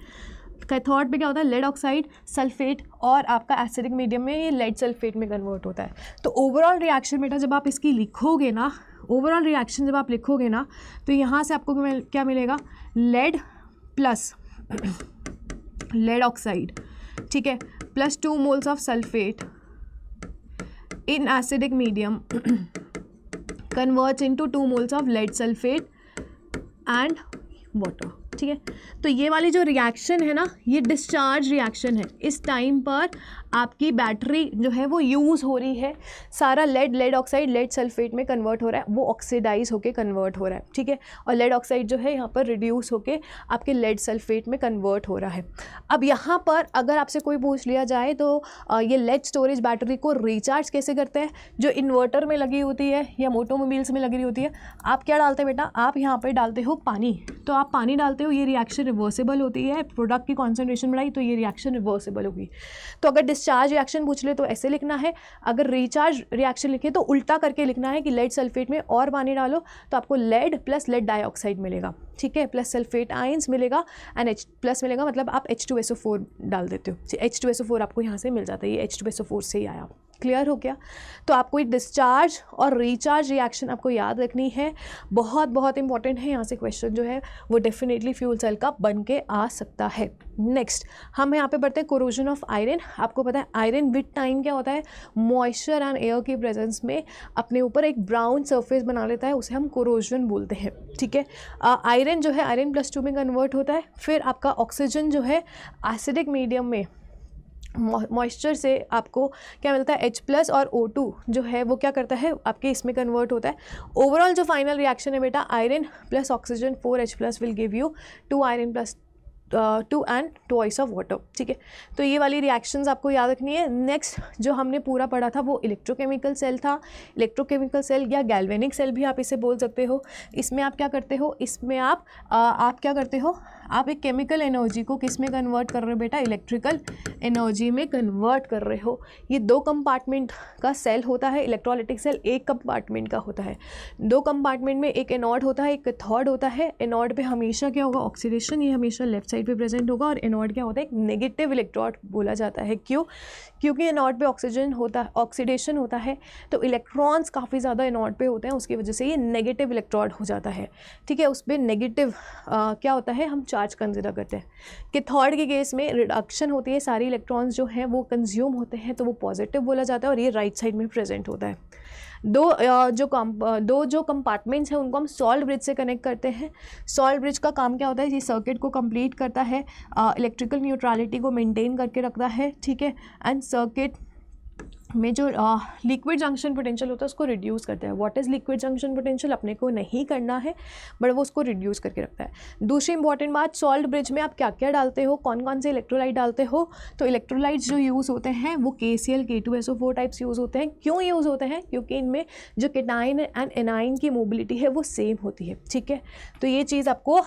A: कैथोड पे क्या होता है, लेड ऑक्साइड, सल्फेट और आपका एसिडिक मीडियम में ये लेड सल्फेट में कन्वर्ट होता है। तो ओवरऑल रिएक्शन बेटा जब आप इसकी लिखोगे ना, ओवरऑल रिएक्शन जब आप लिखोगे ना, तो यहाँ से आपको क्या मिलेगा, लेड प्लस लेड ऑक्साइड, ठीक है, +2 moles of sulphate in acidic medium converts into 2 moles of lead sulphate and water, ठीक है। तो ये वाली जो रिएक्शन है ना, ये डिस्चार्ज रिएक्शन है। इस टाइम पर आपकी बैटरी जो है वो यूज़ हो रही है, सारा लेड ऑक्साइड लेड सल्फेट में कन्वर्ट हो रहा है, वो ऑक्सीडाइज होके कन्वर्ट हो रहा है, ठीक है, और लेड ऑक्साइड जो है यहाँ पर रिड्यूस होके आपके लेड सल्फेट में कन्वर्ट हो रहा है। अब यहाँ पर अगर आपसे कोई पूछ लिया जाए तो ये लेड स्टोरेज बैटरी को रिचार्ज कैसे करते हैं, जो इन्वर्टर में लगी होती है या मोटोमोबाइल्स में लगी रही होती है, आप क्या डालते हैं बेटा, आप यहाँ पर डालते हो पानी, तो आप पानी डालते हो, ये रिएक्शन रिवर्सिबल होती है, प्रोडक्ट की कॉन्सेंट्रेशन बढ़ाई तो ये रिएक्शन रिवर्सिबल होगी। तो अगर डिस्चार्ज रिएक्शन पूछ ले तो ऐसे लिखना है, अगर रिचार्ज रिएक्शन लिखे तो उल्टा करके लिखना है कि लेड सल्फेट में और पानी डालो तो आपको लेड प्लस लेड डाइऑक्साइड मिलेगा, ठीक है, प्लस सल्फेट आयंस मिलेगा एंड H प्लस मिलेगा, मतलब आप H2SO4 डाल देते हो, H2SO4 आपको यहाँ से मिल जाता है, ये H2SO4 से ही आया। क्लियर हो गया। तो आपको ये डिस्चार्ज और रिचार्ज रिएक्शन आपको याद रखनी है, बहुत बहुत इंपॉर्टेंट है। यहाँ से क्वेश्चन जो है वो डेफिनेटली फ्यूल सेल का बन के आ सकता है। नेक्स्ट हम यहाँ पे पढ़ते हैं कोरोजन ऑफ आयरन। आपको पता है आयरन विद टाइम क्या होता है, मॉइस्चर एंड एयर की प्रेजेंस में अपने ऊपर एक ब्राउन सरफेस बना लेता है, उसे हम कोरोजन बोलते हैं, ठीक है। आयरन जो है आयरन +2 में कन्वर्ट होता है, फिर आपका ऑक्सीजन जो है एसिडिक मीडियम में मॉइस्चर से आपको क्या मिलता है H+ और O2 जो है वो क्या करता है आपके इसमें कन्वर्ट होता है। ओवरऑल जो फाइनल रिएक्शन है बेटा iron plus oxygen 4H+ will give you 2 iron plus 2 and twice of water, ठीक है। तो ये वाली रिएक्शंस आपको याद रखनी है। नेक्स्ट जो हमने पूरा पढ़ा था वो इलेक्ट्रोकेमिकल सेल था। इलेक्ट्रोकेमिकल सेल या गैल्वेनिक सेल भी आप इसे बोल सकते हो। इसमें आप क्या करते हो, इसमें आप क्या करते हो, आप एक केमिकल एनर्जी को किस में कन्वर्ट कर रहे हो बेटा, इलेक्ट्रिकल एनर्जी में कन्वर्ट कर रहे हो। ये 2 कंपार्टमेंट का सेल होता है। इलेक्ट्रोलाइटिक सेल 1 कंपार्टमेंट का होता है। 2 कंपार्टमेंट में एक एनोड होता है, एक कैथोड होता है। एनोड पे हमेशा क्या होगा, ऑक्सीडेशन, ये हमेशा लेफ्ट साइड पे प्रेजेंट होगा, और एनोड क्या होता है, एक नेगेटिव इलेक्ट्रोड बोला जाता है। क्यों, क्योंकि एनोड पे ऑक्सीजन होता है, ऑक्सीडेशन होता है, तो इलेक्ट्रॉन्स काफ़ी ज़्यादा एनोड पे होते हैं, उसकी वजह से ये नेगेटिव इलेक्ट्रोड हो जाता है, ठीक है। उस पर नेगेटिव क्या होता है, हम चार्ज कंसिडर करते हैं। कैथोड के केस में रिडक्शन होती है, सारी इलेक्ट्रॉन्स जो हैं वो कंज्यूम होते हैं, तो वो पॉजिटिव बोला जाता है, और ये राइट साइड में प्रेजेंट होता है। दो जो कंपार्टमेंट्स हैं उनको हम सॉल्ट ब्रिज से कनेक्ट करते हैं। सॉल्ट ब्रिज का काम क्या होता है, ये सर्किट को कंप्लीट करता है, इलेक्ट्रिकल न्यूट्रलिटी को मेंटेन करके रखता है, ठीक है, एंड सर्किट में जो लिक्विड जंक्शन पोटेंशियल होता है उसको रिड्यूस करता है। What is liquid junction potential अपने को नहीं करना है, बट वो उसको रिड्यूस करके रखता है। दूसरी इंपॉर्टेंट बात, सॉल्ट ब्रिज में आप क्या क्या डालते हो, कौन कौन से इलेक्ट्रोलाइट डालते हो, तो इलेक्ट्रोलाइट्स जो यूज़ होते हैं वो KCl K2SO4 टाइप्स यूज़ होते हैं। क्यों यूज़ होते हैं, क्योंकि इनमें जो केटाइन एंड एनाइन की मोबिलिटी है वो सेम होती है, ठीक है। तो ये चीज़ आपको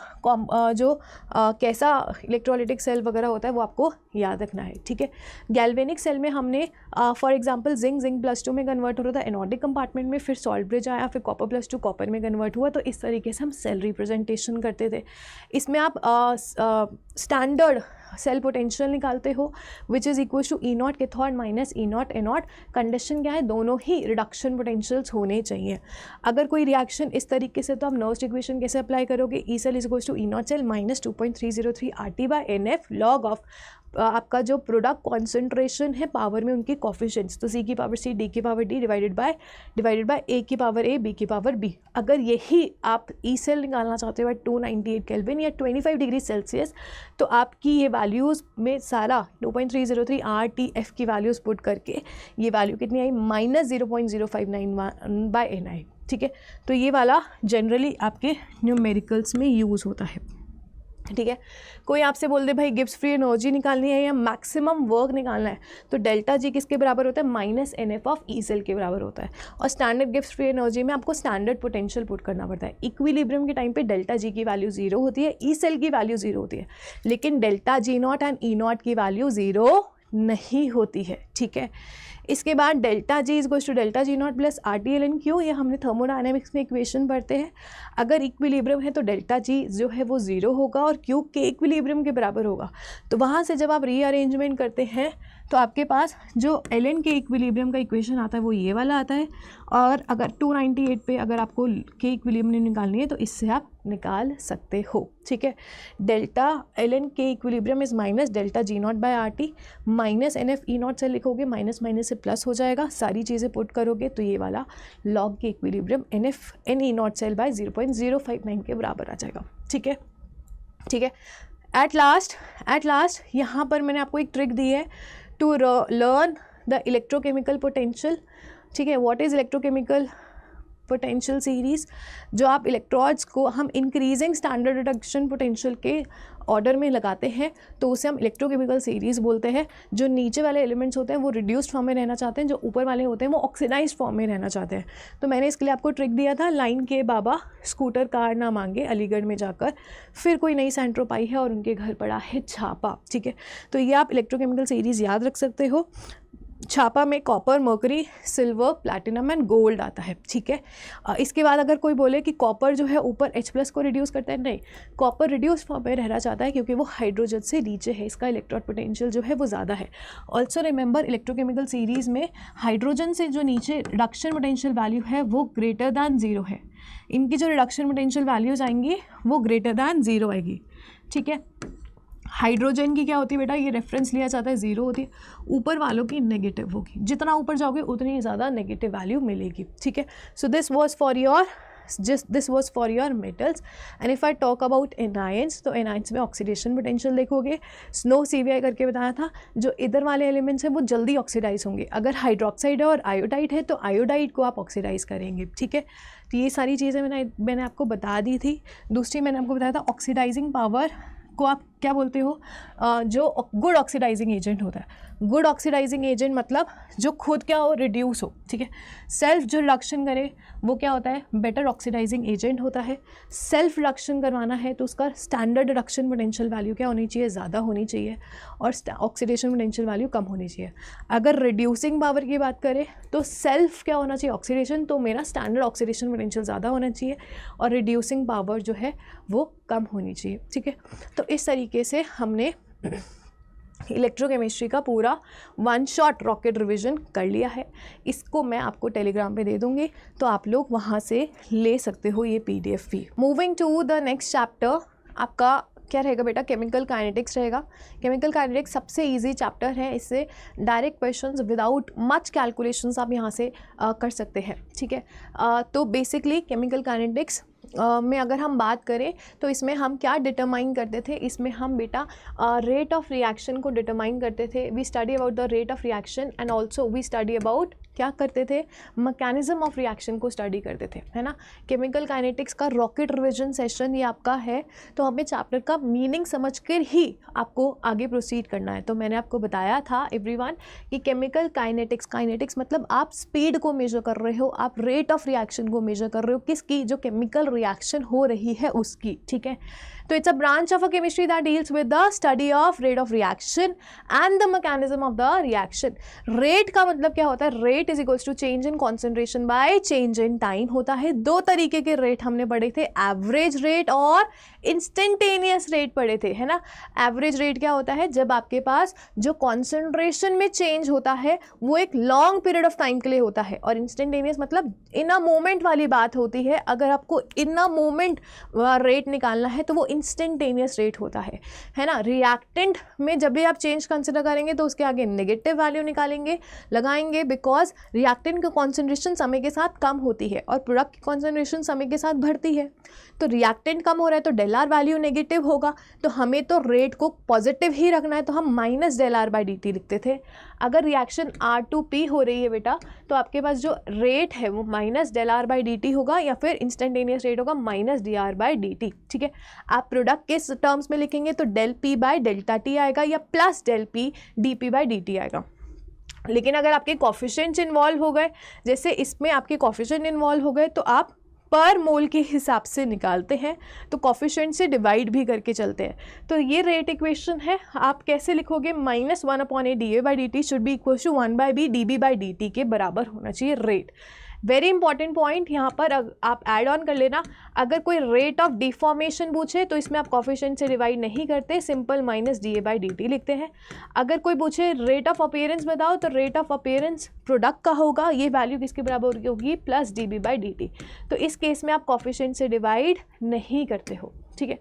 A: कैसा इलेक्ट्रोलाइटिक सेल वगैरह होता है वो आपको याद रखना है, ठीक है। गैल्वेनिक सेल में हमने फॉर एग्जांपल जिंक +2 में कन्वर्ट हो रहा था एनोडिक कंपार्टमेंट में, फिर सॉल्ट ब्रिज आया, फिर कॉपर +2 कॉपर में कन्वर्ट हुआ, तो इस तरीके से हम सेल रिप्रेजेंटेशन करते थे। इसमें आप स्टैंडर्ड सेल पोटेंशियल निकालते हो which is equal to E not cathode minus E not A not. Condition क्या है, दोनों ही रिडक्शन पोटेंशियल्स होने चाहिए। अगर कोई रिएक्शन इस तरीके से, तो आप नर्स्ट इक्वेशन कैसे अप्लाई करोगे, E cell is equal to E not cell minus 2.303 RT by NF log of आपका जो प्रोडक्ट कॉन्सेंट्रेशन है पावर में उनकी कॉफिशिएंट्स, तो C की पावर C, D की power D divided by A की पावर A, B की पावर B। अगर यही आप ई सेल निकालना चाहते हो 298 केल्विन या 25 डिग्री सेल्सियस, तो आपकी ये वैल्यूज़ में सारा 2.303 RTF की वैल्यूज़ पुट करके ये वैल्यू कितनी आई, माइनस 0.0591 बाय NI। ठीक है, तो ये वाला जनरली आपके न्यूमेरिकल्स में यूज़ होता है। ठीक है, कोई आपसे बोल दे भाई गिब्स फ्री एनर्जी निकालनी है या मैक्सिमम वर्क निकालना है, तो डेल्टा जी किसके बराबर होता है, minus NF of E cell के बराबर होता है। और स्टैंडर्ड गिब्स फ्री एनर्जी में आपको स्टैंडर्ड पोटेंशियल पुट करना पड़ता है। इक्विलिब्रियम के टाइम पे डेल्टा जी की वैल्यू 0 होती है, ई सेल की वैल्यू 0 होती है, लेकिन delta G not and E not की वैल्यू 0 नहीं होती है। ठीक है, इसके बाद delta G is goes to delta G not plus RT/LN/Q, ये हमने थर्मोडायनेमिक्स में इक्वेशन पढ़ते हैं। अगर इक्विलिब्रियम है तो डेल्टा जी जो है वो 0 होगा और Q के इक्विलिब्रियम के बराबर होगा। तो वहाँ से जब आप रीअरेंजमेंट करते हैं तो आपके पास जो Ln के इक्विलिब्रियम का इक्वेशन आता है वो ये वाला आता है। और अगर 298 पे अगर आपको के इक्विलिब्रियम निकालनी है तो इससे आप निकाल सकते हो। ठीक है, डेल्टा Ln के equilibrium is minus delta G not by RT minus NF E not से लिखोगे, माइनस माइनस से प्लस हो जाएगा, सारी चीज़ें पुट करोगे तो ये वाला लॉग के equilibrium NF N E not cell by 0.059 के बराबर आ जाएगा। ठीक है, ठीक है, एट लास्ट यहाँ पर मैंने आपको एक ट्रिक दी है to learn the electrochemical potential. ठीक है, what is electrochemical potential series, जो आप इलेक्ट्रोड्स को हम इंक्रीजिंग स्टैंडर्ड रिडक्शन पोटेंशियल के ऑर्डर में लगाते हैं तो उसे हम इलेक्ट्रोकेमिकल सीरीज़ बोलते हैं। जो नीचे वाले एलिमेंट्स होते हैं वो रिड्यूस्ड फॉर्म में रहना चाहते हैं, जो ऊपर वाले होते हैं वो ऑक्सीडाइज्ड फॉर्म में रहना चाहते हैं। तो मैंने इसके लिए आपको ट्रिक दिया था, लाइन के बाबा स्कूटर कार ना मांगे, अलीगढ़ में जाकर फिर कोई नई सेंट्रो पाई है और उनके घर पड़ा है छापा। ठीक है, तो ये आप इलेक्ट्रोकेमिकल सीरीज़ याद रख सकते हो। छापा में copper, mercury, silver, platinum and gold आता है। ठीक है, इसके बाद अगर कोई बोले कि कॉपर जो है ऊपर H+ को रिड्यूस करता है, नहीं, कॉपर रिड्यूस फॉर्म में रहना चाहता है क्योंकि वो हाइड्रोजन से नीचे है, इसका इलेक्ट्रॉन पोटेंशियल जो है वो ज़्यादा है। ऑल्सो रिमेंबर इलेक्ट्रोकेमिकल सीरीज़ में हाइड्रोजन से जो नीचे रिडक्शन पोटेंशियल वैल्यू है वो ग्रेटर दैन 0 है। इनकी जो रिडक्शन पोटेंशियल वैल्यूज आएंगी वो ग्रेटर दैन 0 आएगी। ठीक है, हाइड्रोजन की क्या होती है बेटा, ये रेफरेंस लिया जाता है 0 होती है, ऊपर वालों की नेगेटिव होगी, जितना ऊपर जाओगे उतनी ज़्यादा नेगेटिव वैल्यू मिलेगी। ठीक है, so this was for your metals. And if I talk about anions, तो एनायंस में ऑक्सीडेशन पोटेंशियल देखोगे, स्नो CVI करके बताया था, जो इधर वाले एलिमेंट्स हैं वो जल्दी ऑक्सीडाइज होंगे। अगर हाइड्रोक्साइड है और आयोडाइड है तो आयोडाइड को आप ऑक्सीडाइज करेंगे। ठीक है, तो ये सारी चीज़ें मैंने आपको बता दी थी। दूसरी मैंने आपको बताया था ऑक्सीडाइजिंग पावर को आप क्या बोलते हो, जो गुड ऑक्सीडाइजिंग एजेंट होता है। गुड ऑक्सीडाइजिंग एजेंट मतलब जो खुद क्या हो, रिड्यूस हो। ठीक है, सेल्फ जो रिडक्शन करे वो क्या होता है, बेटर ऑक्सीडाइजिंग एजेंट होता है। सेल्फ रिडक्शन करवाना है तो उसका स्टैंडर्ड रिडक्शन पोटेंशियल वैल्यू क्या होनी चाहिए, ज़्यादा होनी चाहिए, और ऑक्सीडेशन पोटेंशियल वैल्यू कम होनी चाहिए। अगर रिड्यूसिंग पावर की बात करें तो सेल्फ क्या होना चाहिए, ऑक्सीडेशन, तो मेरा स्टैंडर्ड ऑक्सीडेशन पोटेंशियल ज़्यादा होना चाहिए और रिड्यूसिंग पावर जो है वो कम होनी चाहिए। ठीक है, तो इस तरीके से हमने इलेक्ट्रोकेमिस्ट्री का पूरा 1 शॉट रॉकेट रिवीजन कर लिया है। इसको मैं आपको टेलीग्राम पे दे दूँगी, तो आप लोग वहाँ से ले सकते हो ये PDF भी। Moving to the next chapter, आपका क्या रहेगा बेटा, केमिकल काइनेटिक्स रहेगा। केमिकल काइनेटिक्स सबसे इजी चैप्टर है, इससे direct questions without much calculations आप यहाँ से कर सकते हैं। ठीक है, तो बेसिकली केमिकल काइनेटिक्स में अगर हम बात करें तो इसमें हम क्या डिटरमाइन करते थे, इसमें हम बेटा रेट ऑफ रिएक्शन को डिटरमाइन करते थे। We study about the rate of reaction and also we study about क्या करते थे, मैकेनिज्म ऑफ रिएक्शन को स्टडी करते थे, है ना। केमिकल काइनेटिक्स का रॉकेट रिवीजन सेशन ये आपका है, तो हमें चैप्टर का मीनिंग समझकर ही आपको आगे प्रोसीड करना है। तो मैंने आपको बताया था एवरीवन कि केमिकल काइनेटिक्स मतलब आप स्पीड को मेजर कर रहे हो, आप रेट ऑफ रिएक्शन को मेजर कर रहे हो, किसकी, जो केमिकल रिएक्शन हो रही है उसकी। ठीक है, तो तो it's a branch of a chemistry that deals with the study of rate of reaction and the mechanism of the reaction. Rate का मतलब क्या होता है? Rate is equals to change in concentration by change in time होता है। दो तरीके के रेट हमने पढ़े थे, एवरेज रेट और इंस्टेंटेनियस रेट पढ़े थे, है ना। एवरेज रेट क्या होता है? जब आपके पास जो कॉन्सेंट्रेशन में चेंज होता है वो एक लॉन्ग पीरियड ऑफ टाइम के लिए होता है, और इंस्टेंटेनियस मतलब इन अ मोमेंट वाली बात होती है। अगर आपको इन अ मोमेंट रेट निकालना है तो वो इंस्टेंटेनियस रेट होता है ना। रिएक्टेंट में जब भी आप चेंज कंसिडर करेंगे तो उसके आगे नेगेटिव वैल्यू निकालेंगे, लगाएंगे, बिकॉज रिएक्टेंट की कॉन्सेंट्रेशन समय के साथ कम होती है और प्रोडक्ट की कॉन्सेंट्रेशन समय के साथ बढ़ती है। तो रिएक्टेंट कम हो रहा है तो डेल आर वैल्यू नेगेटिव होगा, तो हमें तो रेट को पॉजिटिव ही रखना है, तो हम minus del R by D T लिखते थे। अगर रिएक्शन R2P हो रही है बेटा तो आपके पास जो रेट है वो minus del R by D T होगा, या फिर इंस्टेंटेनियस रेट होगा minus D R by D T. ठीक है, आप प्रोडक्ट के टर्म्स में लिखेंगे तो del P by delta T आएगा या plus del P D P by D T आएगा। लेकिन अगर आपके कॉफिशिएंट्स इन्वॉल्व हो गए, जैसे इसमें आपके कॉफिशिएंट इन्वॉल्व हो गए, तो आप पर मोल के हिसाब से निकालते हैं, तो कॉफिशिएंट से डिवाइड भी करके चलते हैं। तो ये रेट इक्वेशन है, आप कैसे लिखोगे? -1/a D A by D T should be equal to 1/b D B by D T के बराबर होना चाहिए रेट। वेरी इंपॉर्टेंट पॉइंट यहाँ पर आप ऐड ऑन कर लेना, अगर कोई रेट ऑफ डिफॉर्मेशन पूछे तो इसमें आप कॉफिशिएंट से डिवाइड नहीं करते, simple minus D A by D T लिखते हैं। अगर कोई पूछे रेट ऑफ अपीयरेंस बताओ तो रेट ऑफ अपीयरेंस प्रोडक्ट का होगा, ये वैल्यू किसके बराबर होगी? Plus D B by D T. तो इस केस में आप कॉफिशिएंट से डिवाइड नहीं करते हो। ठीक है,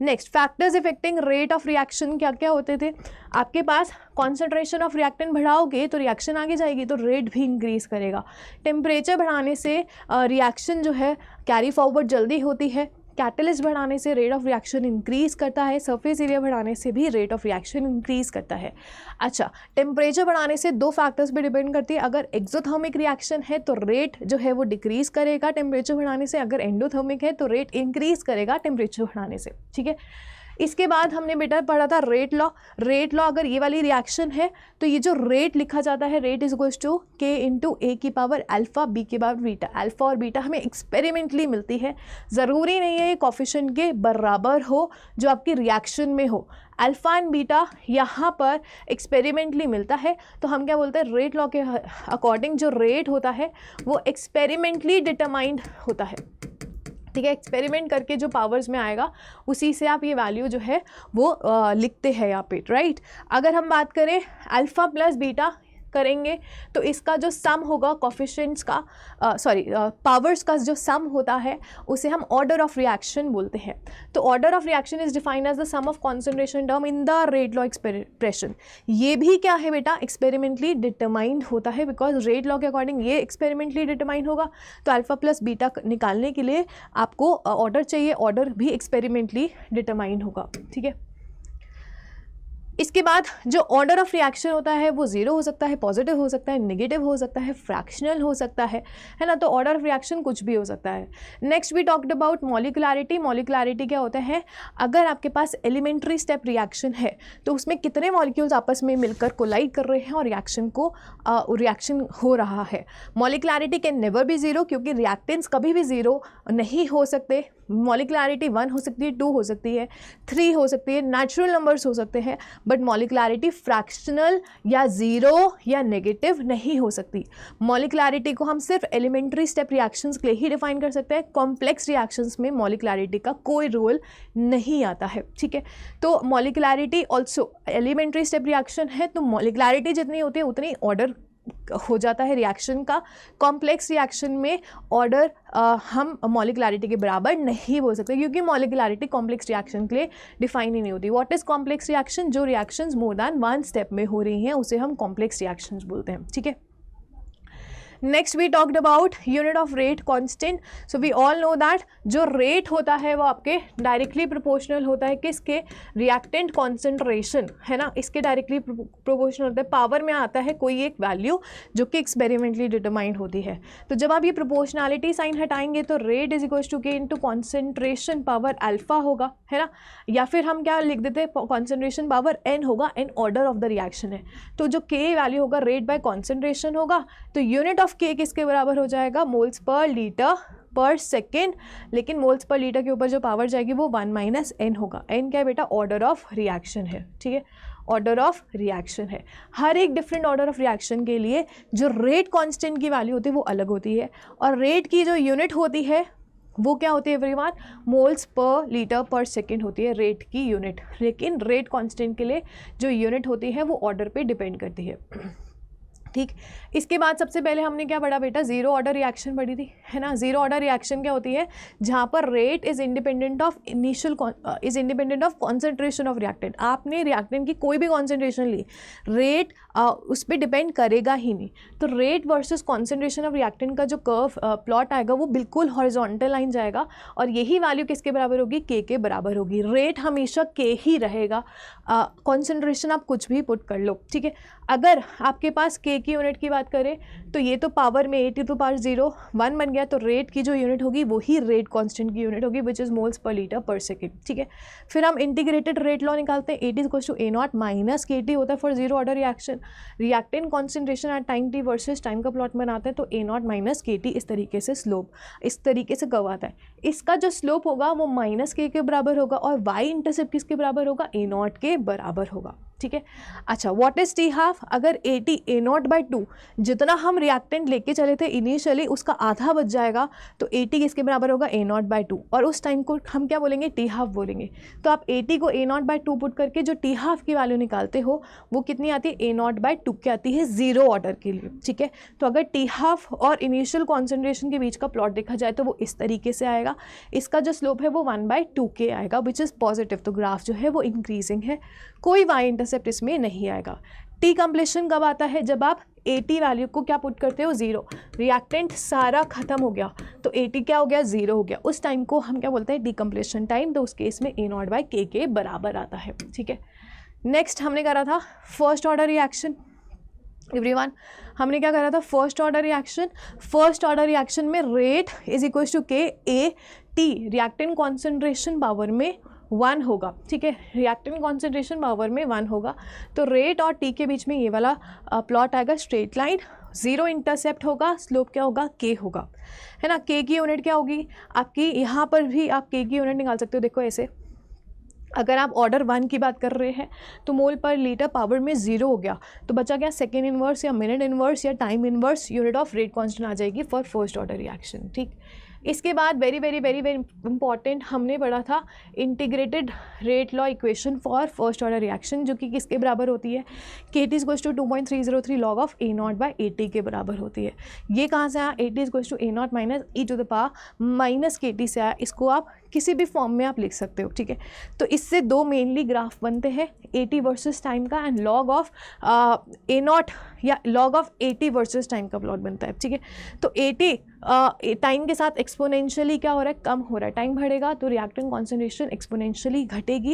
A: next factors affecting rate of reaction क्या क्या होते थे? आपके पास कॉन्सेंट्रेशन ऑफ रिएक्टेंट बढ़ाओगे तो रिएक्शन आगे जाएगी, तो रेट भी इंक्रीज करेगा। टेम्परेचर बढ़ाने से रिएक्शन जो है कैरी फॉरवर्ड जल्दी होती है। कैटलिस्ट बढ़ाने से रेट ऑफ रिएक्शन इंक्रीज करता है। सरफेस एरिया बढ़ाने से भी रेट ऑफ रिएक्शन इंक्रीज करता है। अच्छा, टेम्परेचर बढ़ाने से दो फैक्टर्स पे डिपेंड करती है। अगर एक्सोथर्मिक रिएक्शन है तो रेट जो है वो डिक्रीज करेगा टेम्परेचर बढ़ाने से, अगर एंडोथर्मिक है तो रेट इंक्रीज करेगा टेम्परेचर बढ़ाने से। ठीक है, इसके बाद हमने बेटा पढ़ा था रेट लॉ। रेट लॉ, अगर ये वाली रिएक्शन है तो ये जो रेट लिखा जाता है, रेट इज इक्वल्स टू के इंटू ए की पावर अल्फा बी की पावर बीटा। अल्फा और बीटा हमें एक्सपेरिमेंटली मिलती है, ज़रूरी नहीं है ये कॉफिशिएंट के बराबर हो जो आपकी रिएक्शन में हो। अल्फा एंड बीटा यहाँ पर एक्सपेरिमेंटली मिलता है, तो हम क्या बोलते हैं? रेट लॉ के अकॉर्डिंग जो रेट होता है वो एक्सपेरिमेंटली डिटरमाइंड होता है। ठीक है, एक्सपेरिमेंट करके जो पावर्स में आएगा उसी से आप ये वैल्यू जो है वो लिखते हैं यहाँ पे, राइट। अगर हम बात करें अल्फ़ा प्लस बीटा करेंगे तो इसका जो सम होगा कॉफिशिएंट्स का पावर्स का जो सम होता है उसे हम ऑर्डर ऑफ रिएक्शन बोलते हैं। तो order of reaction is defined as the sum of concentration term in the rate law expression. ये भी क्या है बेटा? एक्सपेरिमेंटली डिटरमाइंड होता है, बिकॉज रेट लॉ के अकॉर्डिंग ये एक्सपेरिमेंटली डिटरमाइंड होगा। तो अल्फा प्लस बीटा निकालने के लिए आपको ऑर्डर चाहिए, ऑर्डर भी एक्सपेरिमेंटली डिटरमाइंड होगा। ठीक है, इसके बाद जो ऑर्डर ऑफ रिएक्शन होता है वो जीरो हो सकता है, पॉजिटिव हो सकता है, नेगेटिव हो सकता है, फ्रैक्शनल हो सकता है ना। तो ऑर्डर ऑफ रिएक्शन कुछ भी हो सकता है। Next we talked about molecularity. Molecularity क्या होता है? अगर आपके पास एलिमेंट्री स्टेप रिएक्शन है तो उसमें कितने मॉलिक्यूल्स आपस में मिलकर कोलाइड कर रहे हैं और रिएक्शन हो रहा है। मॉलिक्युलैरिटी कैन नेवर बी जीरो, क्योंकि रिएक्टेंट्स कभी भी जीरो नहीं हो सकते। मॉलिक्युलैरिटी 1 हो सकती है, 2 हो सकती है, 3 हो सकती है, नेचुरल नंबर्स हो सकते हैं, बट मॉलिक्युलैरिटी फ्रैक्शनल या ज़ीरो या नेगेटिव नहीं हो सकती। मॉलिक्युलैरिटी को हम सिर्फ एलिमेंट्री स्टेप रिएक्शंस के लिए ही डिफाइन कर सकते हैं। कॉम्प्लेक्स रिएक्शंस में मॉलिक्युलैरिटी का कोई रोल नहीं आता है। ठीक है, तो मॉलिक्युलैरिटी ऑल्सो एलिमेंट्री स्टेप रिएक्शन है तो मॉलिक्युलैरिटी जितनी होती है उतनी ऑर्डर हो जाता है रिएक्शन का। कॉम्प्लेक्स रिएक्शन में ऑर्डर हम मॉलिक्युलैरिटी के बराबर नहीं बोल सकते, क्योंकि मॉलिक्युलैरिटी कॉम्प्लेक्स रिएक्शन के लिए डिफाइन ही नहीं होती। What is complex reaction? जो रिएक्शंस मोर दैन 1 स्टेप में हो रही हैं उसे हम कॉम्प्लेक्स रिएक्शंस बोलते हैं। ठीक है, next we talked about unit of rate constant. So we all know that जो रेट होता है वो आपके डायरेक्टली प्रोपोर्शनल होता है किसके? रिएक्टेंट कॉन्सेंट्रेशन, है ना, इसके डायरेक्टली प्रोपोर्शनल होता है। पावर में आता है कोई एक वैल्यू जो कि एक्सपेरिमेंटली डिटरमाइंड होती है। तो जब आप ये प्रोपोर्शनैलिटी साइन हटाएंगे तो रेट इज इक्वल टू के इंटू कॉन्सेंट्रेशन पावर अल्फा होगा, है ना, या फिर हम क्या लिख देते हैं? कॉन्सेंट्रेशन पावर एन होगा, N order of the reaction है। तो जो के वैल्यू होगा रेट बाय कॉन्सेंट्रेशन होगा, तो यूनिट ऑफ के किसके बराबर हो जाएगा? मोल्स पर लीटर पर सेकेंड, लेकिन मोल्स पर लीटर के ऊपर जो पावर जाएगी वो 1 माइनस n होगा। n क्या है बेटा? ऑर्डर ऑफ रिएक्शन है, ठीक है, ऑर्डर ऑफ रिएक्शन है। हर एक डिफरेंट ऑर्डर ऑफ रिएक्शन के लिए जो रेट कांस्टेंट की वैल्यू होती है वो अलग होती है, और रेट की जो यूनिट होती है वो क्या होती है एवरीवन? मोल्स पर लीटर पर सेकेंड होती है रेट की यूनिट, लेकिन रेट कांस्टेंट के लिए जो यूनिट होती है वो ऑर्डर पे डिपेंड करती है, ठीक। इसके बाद सबसे पहले हमने क्या पढ़ा बेटा? जीरो ऑर्डर रिएक्शन पढ़ी थी, है ना। जीरो ऑर्डर रिएक्शन क्या होती है? जहाँ पर rate is independent of independent of concentration of reactant. आपने रिएक्टेंट की कोई भी कॉन्सेंट्रेशन ली, रेट उस पर डिपेंड करेगा ही नहीं। तो rate versus concentration of reactant का जो कर्व प्लॉट आएगा वो बिल्कुल हॉरिजॉन्टल लाइन जाएगा, और यही वैल्यू किसके बराबर होगी? के बराबर होगी। रेट हमेशा के ही रहेगा, कॉन्सेंट्रेशन आप कुछ भी पुट कर लो, ठीक है। अगर आपके पास के की यूनिट की बात करें तो ये तो पावर में 80 टू पावर 0 1 बन गया, तो रेट की जो यूनिट होगी वही रेट कांस्टेंट की यूनिट होगी, which is moles per litre पर सेकेंड, ठीक है। फिर हम इंटीग्रेटेड रेट लॉ निकालते हैं। AT equals to A0 minus KT होता है for zero order reaction. Reactant concentration at time t versus time का प्लॉट बनाते हैं, तो A0 माइनस KT इस तरीके से स्लोप, इस तरीके से कर्व आता है। इसका जो स्लोप होगा वो माइनस K के बराबर होगा, और y इंटरसेप्ट किसके बराबर होगा? A0 के बराबर होगा, ठीक है। अच्छा, व्हाट इज टी हाफ? अगर AT A0/2 जितना हम रिएक्टेंट लेके चले थे इनिशियली उसका आधा बच जाएगा, तो AT किसके बराबर होगा? A0/2, और उस टाइम को हम क्या बोलेंगे? टी हाफ बोलेंगे। तो आप AT को A0/2 पुट करके जो टी हाफ की वैल्यू निकालते हो वो कितनी आती है? A0/2 की आती है जीरो ऑर्डर के लिए, ठीक है। तो अगर टी हाफ और इनिशियल कॉन्सेंट्रेशन के बीच का प्लॉट देखा जाए तो वो इस तरीके से आएगा। इसका जो स्लोप है वो 1/2 के आएगा, विच इज़ पॉजिटिव, तो ग्राफ जो है वो इंक्रीजिंग है, कोई y इंटरसेप्ट इसमें नहीं आएगा। टी कंप्लीशन कब आता है? जब आप AT वैल्यू को क्या पुट करते हो? 0, रिएक्टेंट सारा खत्म हो गया तो AT क्या हो गया? 0 हो गया। उस टाइम को हम क्या बोलते हैं? T completion time. तो उस केस में A0/K के बराबर आता है, ठीक है। नेक्स्ट हमने करा था फर्स्ट ऑर्डर रिएक्शन। एवरीवन, हमने क्या करा था? First order reaction. First order reaction में rate is equal to KAT, reactant concentration power में 1 होगा, ठीक है। रिएक्टेंट कॉन्सेंट्रेशन पावर में 1 होगा, तो रेट और टी के बीच में ये वाला प्लॉट आएगा, स्ट्रेट लाइन, जीरो इंटरसेप्ट होगा, स्लोप क्या होगा? के होगा, है ना। के की यूनिट क्या होगी आपकी? यहाँ पर भी आप के की यूनिट निकाल सकते हो। देखो ऐसे, अगर आप ऑर्डर 1 की बात कर रहे हैं तो मोल पर लीटर पावर में 0 हो गया, तो बचा क्या? सेकेंड इनवर्स या मिनट इनवर्स या time inverse unit of rate constant आ जाएगी फॉर फर्स्ट ऑर्डर रिएक्शन, ठीक। इसके बाद very very very very important हमने पढ़ा था integrated rate law equation for first order reaction, जो कि किसके बराबर होती है? KT equals to 2.303 log of A0/AT के बराबर होती है। ये कहाँ से आया? AT equals to A0 minus E to the power minus KT से आया। इसको आप किसी भी फॉर्म में आप लिख सकते हो, ठीक है। तो इससे दो मेनली ग्राफ बनते हैं, AT वर्सेस टाइम का एंड लॉग ऑफ A0 या log of AT versus time का प्लॉट बनता है, ठीक है। तो AT टाइम के साथ एक्सपोनेंशियली क्या हो रहा है? कम हो रहा है। टाइम बढ़ेगा तो रिएक्टेंट कॉन्सेंट्रेशन एक्सपोनेंशियली घटेगी,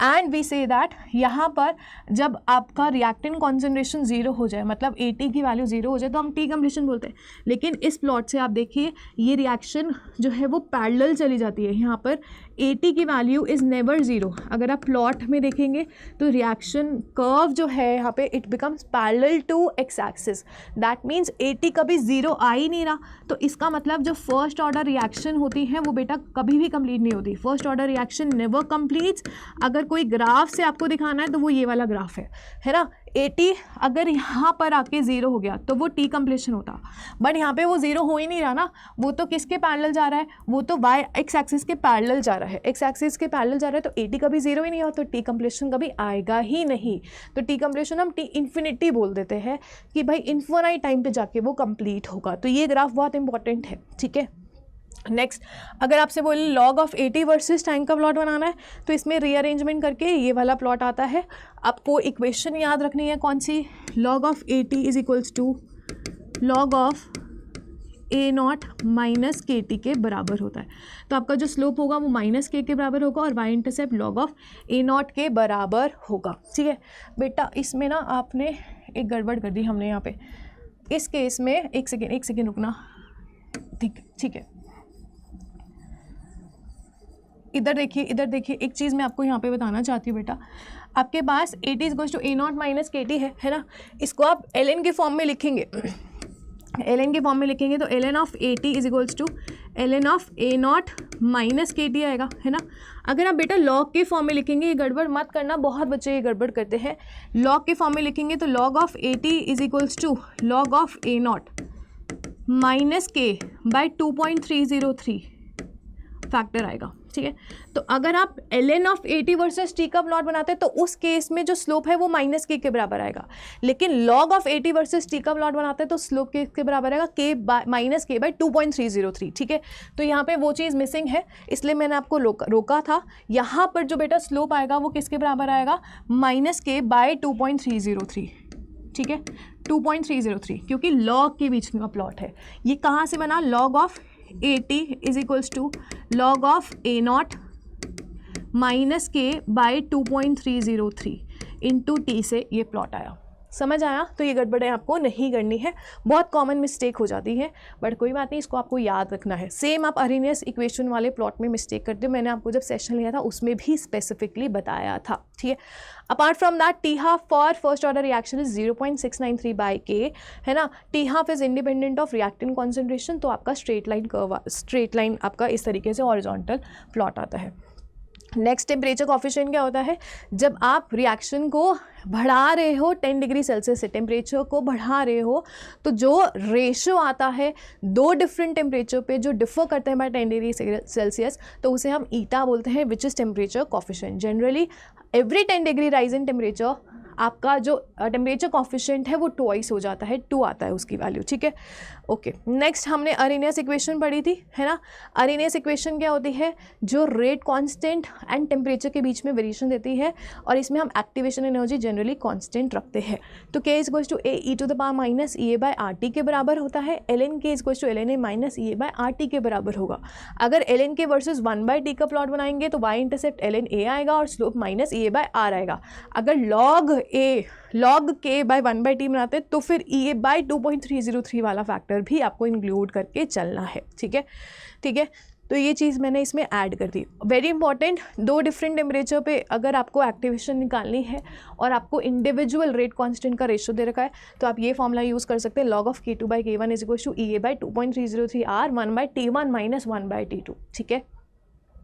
A: एंड वी से दैट यहाँ पर जब आपका रिएक्टेंट कॉन्सेंट्रेशन 0 हो जाए, मतलब AT की वैल्यू 0 हो जाए, तो हम टी कंप्लीशन बोलते हैं। लेकिन इस प्लॉट से आप देखिए ये रिएक्शन जो है वो पैरेलल चली जाती है। यहाँ पर AT की वैल्यू इज़ नेवर 0। अगर आप प्लॉट में देखेंगे तो रिएक्शन कर्व जो है यहाँ पे it becomes parallel to X axis, that means AT कभी 0 आ ही नहीं रहा। तो इसका मतलब जो फर्स्ट ऑर्डर रिएक्शन होती है वो बेटा कभी भी कंप्लीट नहीं होती। First order reaction never completes. अगर कोई ग्राफ से आपको दिखाना है तो वो ये वाला ग्राफ है ना। AT अगर यहाँ पर आके 0 हो गया तो वो टी कंप्लीशन होता, बट यहाँ पे वो 0 हो ही नहीं रहा ना, वो तो किसके पैरेलल जा रहा है? वो तो y एक्स एक्सिस के पैरेलल जा रहा है, एक्स एक्सिस के पैरेलल जा रहा है, तो AT कभी 0 ही नहीं हो, तो टी कंप्लीशन कभी आएगा ही नहीं। तो टी कंप्लीशन हम टी इन्फिनिटी बोल देते हैं कि भाई इन्फिनाइट टाइम पे जाके वो कंप्लीट होगा। तो ये ग्राफ बहुत इंपॉर्टेंट है, ठीक है। नेक्स्ट, अगर आपसे बोले log of AT versus time का प्लॉट बनाना है तो इसमें रीअरेंजमेंट करके ये वाला प्लॉट आता है। आपको इक्वेशन याद रखनी है कौन सी? Log of AT is equals to log of A0 minus KT के बराबर होता है। तो आपका जो स्लोप होगा वो माइनस K के बराबर होगा और y intercept log of A0 के बराबर होगा, ठीक है। बेटा इसमें ना आपने एक गड़बड़ कर दी हमने यहाँ पे। इस केस में एक सेकेंड रुकना, ठीक है। इधर देखिए एक चीज़ मैं आपको यहाँ पे बताना चाहती हूँ बेटा। आपके पास AT equals to A0 minus KT है ना। इसको आप ln के फॉर्म में लिखेंगे, ln के फॉर्म में लिखेंगे तो ln of AT is equals to ln of A not minus K T आएगा, है ना। अगर आप बेटा लॉग के फॉर्म में लिखेंगे, ये गड़बड़ मत करना, बहुत बच्चे ये गड़बड़ करते हैं। लॉग के फॉर्म में लिखेंगे तो log of A T is equals to log of A not minus K by 2.303 factor आएगा, ठीक है। तो अगर आप ln of A T versus T का प्लॉट बनाते हैं तो उस केस में जो स्लोप है वो माइनस के बराबर आएगा, लेकिन log of A T versus T का प्लॉट बनाते हैं तो स्लोप के बराबर आएगा के माइनस के बाई 2.303, ठीक है। तो यहाँ पे वो चीज़ मिसिंग है, इसलिए मैंने आपको रोका था। यहाँ पर जो बेटा स्लोप आएगा वो किसके बराबर आएगा, माइनस के बाई 2.303, ठीक है, 2.303, क्योंकि log के बीच में का प्लॉट है। ये कहाँ से बना, log of A T is equals to log of A not minus K by 2.303 into T से ये प्लॉट आया। समझ आया। तो ये गड़बड़ें आपको नहीं करनी है, बहुत कॉमन मिस्टेक हो जाती है, बट कोई बात नहीं, इसको आपको याद रखना है। सेम आप अरेनियस इक्वेशन वाले प्लॉट में मिस्टेक करते हो, मैंने आपको जब सेशन लिया था उसमें भी स्पेसिफिकली बताया था, ठीक है। Apart from that T half for first order reaction is 0.693 by के, है ना। T half is independent of reactant concentration, तो आपका स्ट्रेट लाइन आपका इस तरीके से हॉरिजॉन्टल प्लॉट आता है। नेक्स्ट टेम्परेचर कॉफिशिएंट क्या होता है, जब आप रिएक्शन को बढ़ा रहे हो 10 डिग्री सेल्सियस से, टेम्परेचर को बढ़ा रहे हो, तो जो रेशो आता है दो डिफरेंट टेम्परेचर पे जो डिफर करते हैं बाय 10 डिग्री सेल्सियस, तो उसे हम ईटा बोलते हैं, which is temperature coefficient. Generally every 10 degree rise in temperature आपका जो टेम्परेचर कॉफिशिएंट है वो ट्वाइस हो जाता है, 2 आता है उसकी वैल्यू, ठीक है। ओके, नेक्स्ट हमने अरेनियस इक्वेशन पढ़ी थी, है ना। अरेनियस इक्वेशन क्या होती है, जो रेट कांस्टेंट एंड टेम्परेचर के बीच में वेरिएशन देती है, और इसमें हम एक्टिवेशन एनर्जी जनरली कांस्टेंट रखते हैं। तो K is equals to A E to the power minus E A by R T के बराबर होता है। ln K is equals to ln A minus E A by R T के बराबर होगा। अगर ln K वर्सेज 1/t का plot बनाएंगे तो y इंटरसेप्ट ln A आएगा और slope minus E A by R आएगा। अगर log K बाई 1/t बनाते हैं तो फिर ई ए बाई 2.303 वाला फैक्टर भी आपको इंक्लूड करके चलना है, ठीक है, ठीक है। तो ये चीज़ मैंने इसमें ऐड कर दी। वेरी इंपॉर्टेंट, दो डिफरेंट टेम्परेचर पे अगर आपको एक्टिवेशन निकालनी है और आपको इंडिविजुअल रेट कांस्टेंट का रेशो दे रखा है, तो आप ये फॉर्मूला यूज़ कर सकते हैं, log of K2 by K1 is equal to E A by 2.303 R 1/T1 minus 1/T2, ठीक है,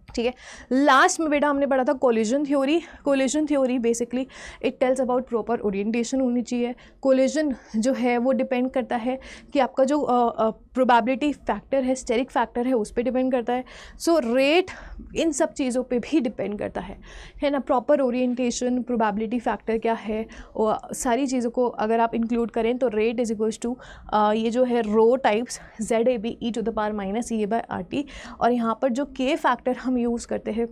A: ठीक है। लास्ट में बेटा हमने पढ़ा था collision theory. Collision theory basically it tells about proper orientation होनी चाहिए। कोलिजन जो है वो डिपेंड करता है कि आपका जो प्रोबेबिलिटी फैक्टर है, स्टेरिक फैक्टर है, उस पर डिपेंड करता है। सो रेट इन सब चीज़ों पे भी डिपेंड करता है ना। प्रॉपर ओरिएंटेशन, प्रोबेबिलिटी फैक्टर क्या है, और सारी चीज़ों को अगर आप इंक्लूड करें तो रेट इज इक्वल्स टू ये जो है rho types ZAB e to the power minus E A by R T, और यहाँ पर जो K फैक्टर हम यूज़ करते हैं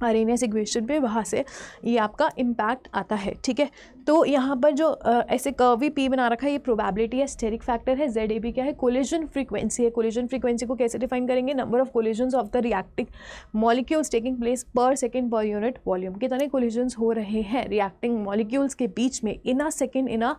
A: अरेनियस इक्वेशन पे, वहाँ से ये आपका इम्पैक्ट आता है, ठीक है। तो यहाँ पर जो ऐसे कर्वी पी बना रखा है, ये प्रोबेबिलिटी है, स्टेरिक फैक्टर है, ZAB क्या है, कोलिजन फ्रीक्वेंसी है। कोलिजन फ्रीक्वेंसी को कैसे डिफाइन करेंगे, number of collisions of the reacting molecules taking place पर सेकंड पर यूनिट वॉल्यूम। कितने कोलिजन्स हो रहे हैं रिएक्टिंग मॉलिक्यूल्स के बीच में इन a second in a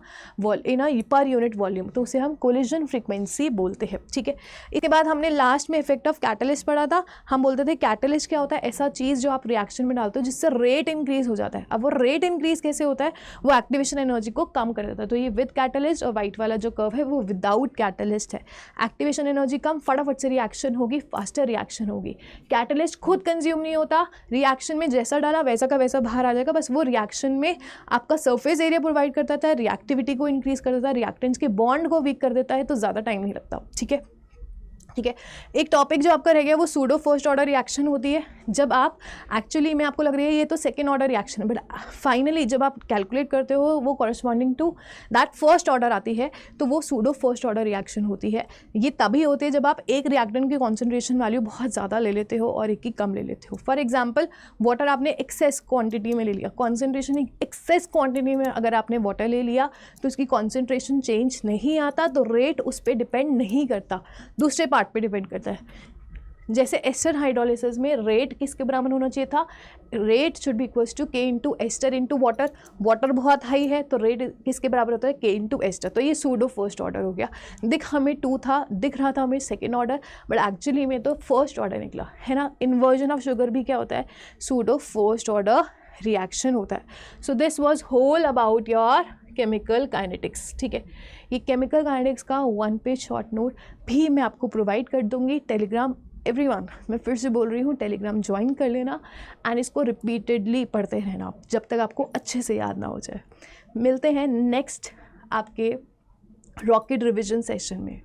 A: per unit volume, तो उसे हम कोलिजन फ्रीक्वेंसी बोलते हैं, ठीक है। इसके बाद हमने लास्ट में इफेक्ट ऑफ कैटलिस्ट पढ़ा था। हम बोलते थे कैटलिस्ट क्या होता है, ऐसा चीज़ जो आप रिएक्शन में डालते हो जिससे रेट इंक्रीज हो जाता है। अब वो रेट इंक्रीज कैसे होता है, वो एक्टिवेशन एनर्जी को कम कर देता है। तो ये विद कैटलिस्ट, और वाइट वाला जो कर्व है वो विदाउट कैटलिस्ट है। एक्टिवेशन एनर्जी कम, फटाफट से रिएक्शन होगी, फास्टर रिएक्शन होगी। कैटलिस्ट खुद कंज्यूम नहीं होता, रिएक्शन में जैसा डाला वैसा का वैसा बाहर आ जाएगा, बस वो रिएक्शन में आपका सरफेस एरिया प्रोवाइड करता था, रिएक्टिविटी को इंक्रीज कर देता है, रिएक्टेंट्स के बॉन्ड को वीक कर देता है, तो ज़्यादा टाइम नहीं लगता, ठीक है, ठीक है। एक टॉपिक जो आपका रह गया वो सूडो फर्स्ट ऑर्डर रिएक्शन होती है। जब आप एक्चुअली में आपको लग रही है ये तो सेकेंड ऑर्डर रिएक्शन है, बट फाइनली जब आप कैलकुलेट करते हो वो corresponding to that first order आती है, तो वो सूडो फर्स्ट ऑर्डर रिएक्शन होती है। ये तभी होती है जब आप एक रिएक्टेंट की कॉन्सेंट्रेशन वैल्यू बहुत ज़्यादा ले लेते हो और एक की कम ले लेते हो। फॉर एग्जाम्पल वाटर आपने एक्सेस क्वान्टिटी में ले लिया, कॉन्सेंट्रेशन एक्सेस क्वान्टिटी में अगर आपने वाटर ले लिया तो उसकी कॉन्सेंट्रेशन चेंज नहीं आता, तो रेट उस पर डिपेंड नहीं करता, दूसरे पार्ट पे डिपेंड करता है। जैसे एस्टर हाइड्रोलिसिस में रेट किसके बराबर होना चाहिए था, rate should be equals to K into ester into water. Water बहुत हाई है तो रेट किसके बराबर होता है, K इंटू एस्टर। तो ये सूडो फर्स्ट ऑर्डर हो गया। हमें 2 था, दिख रहा था हमें सेकेंड ऑर्डर, बट एक्चुअली में तो फर्स्ट ऑर्डर निकला, है ना। इन्वर्जन ऑफ शुगर भी क्या होता है, सूडो फर्स्ट ऑर्डर रिएक्शन होता है। So this was whole about your chemical kinetics, ठीक है। ये केमिकल काइनेटिक्स का 1 पेज शॉर्ट नोट भी मैं आपको प्रोवाइड कर दूंगी। टेलीग्राम एवरीवन, मैं फिर से बोल रही हूँ, टेलीग्राम ज्वाइन कर लेना एंड इसको रिपीटेडली पढ़ते रहना जब तक आपको अच्छे से याद ना हो जाए। मिलते हैं नेक्स्ट आपके रॉकेट रिविजन सेशन में।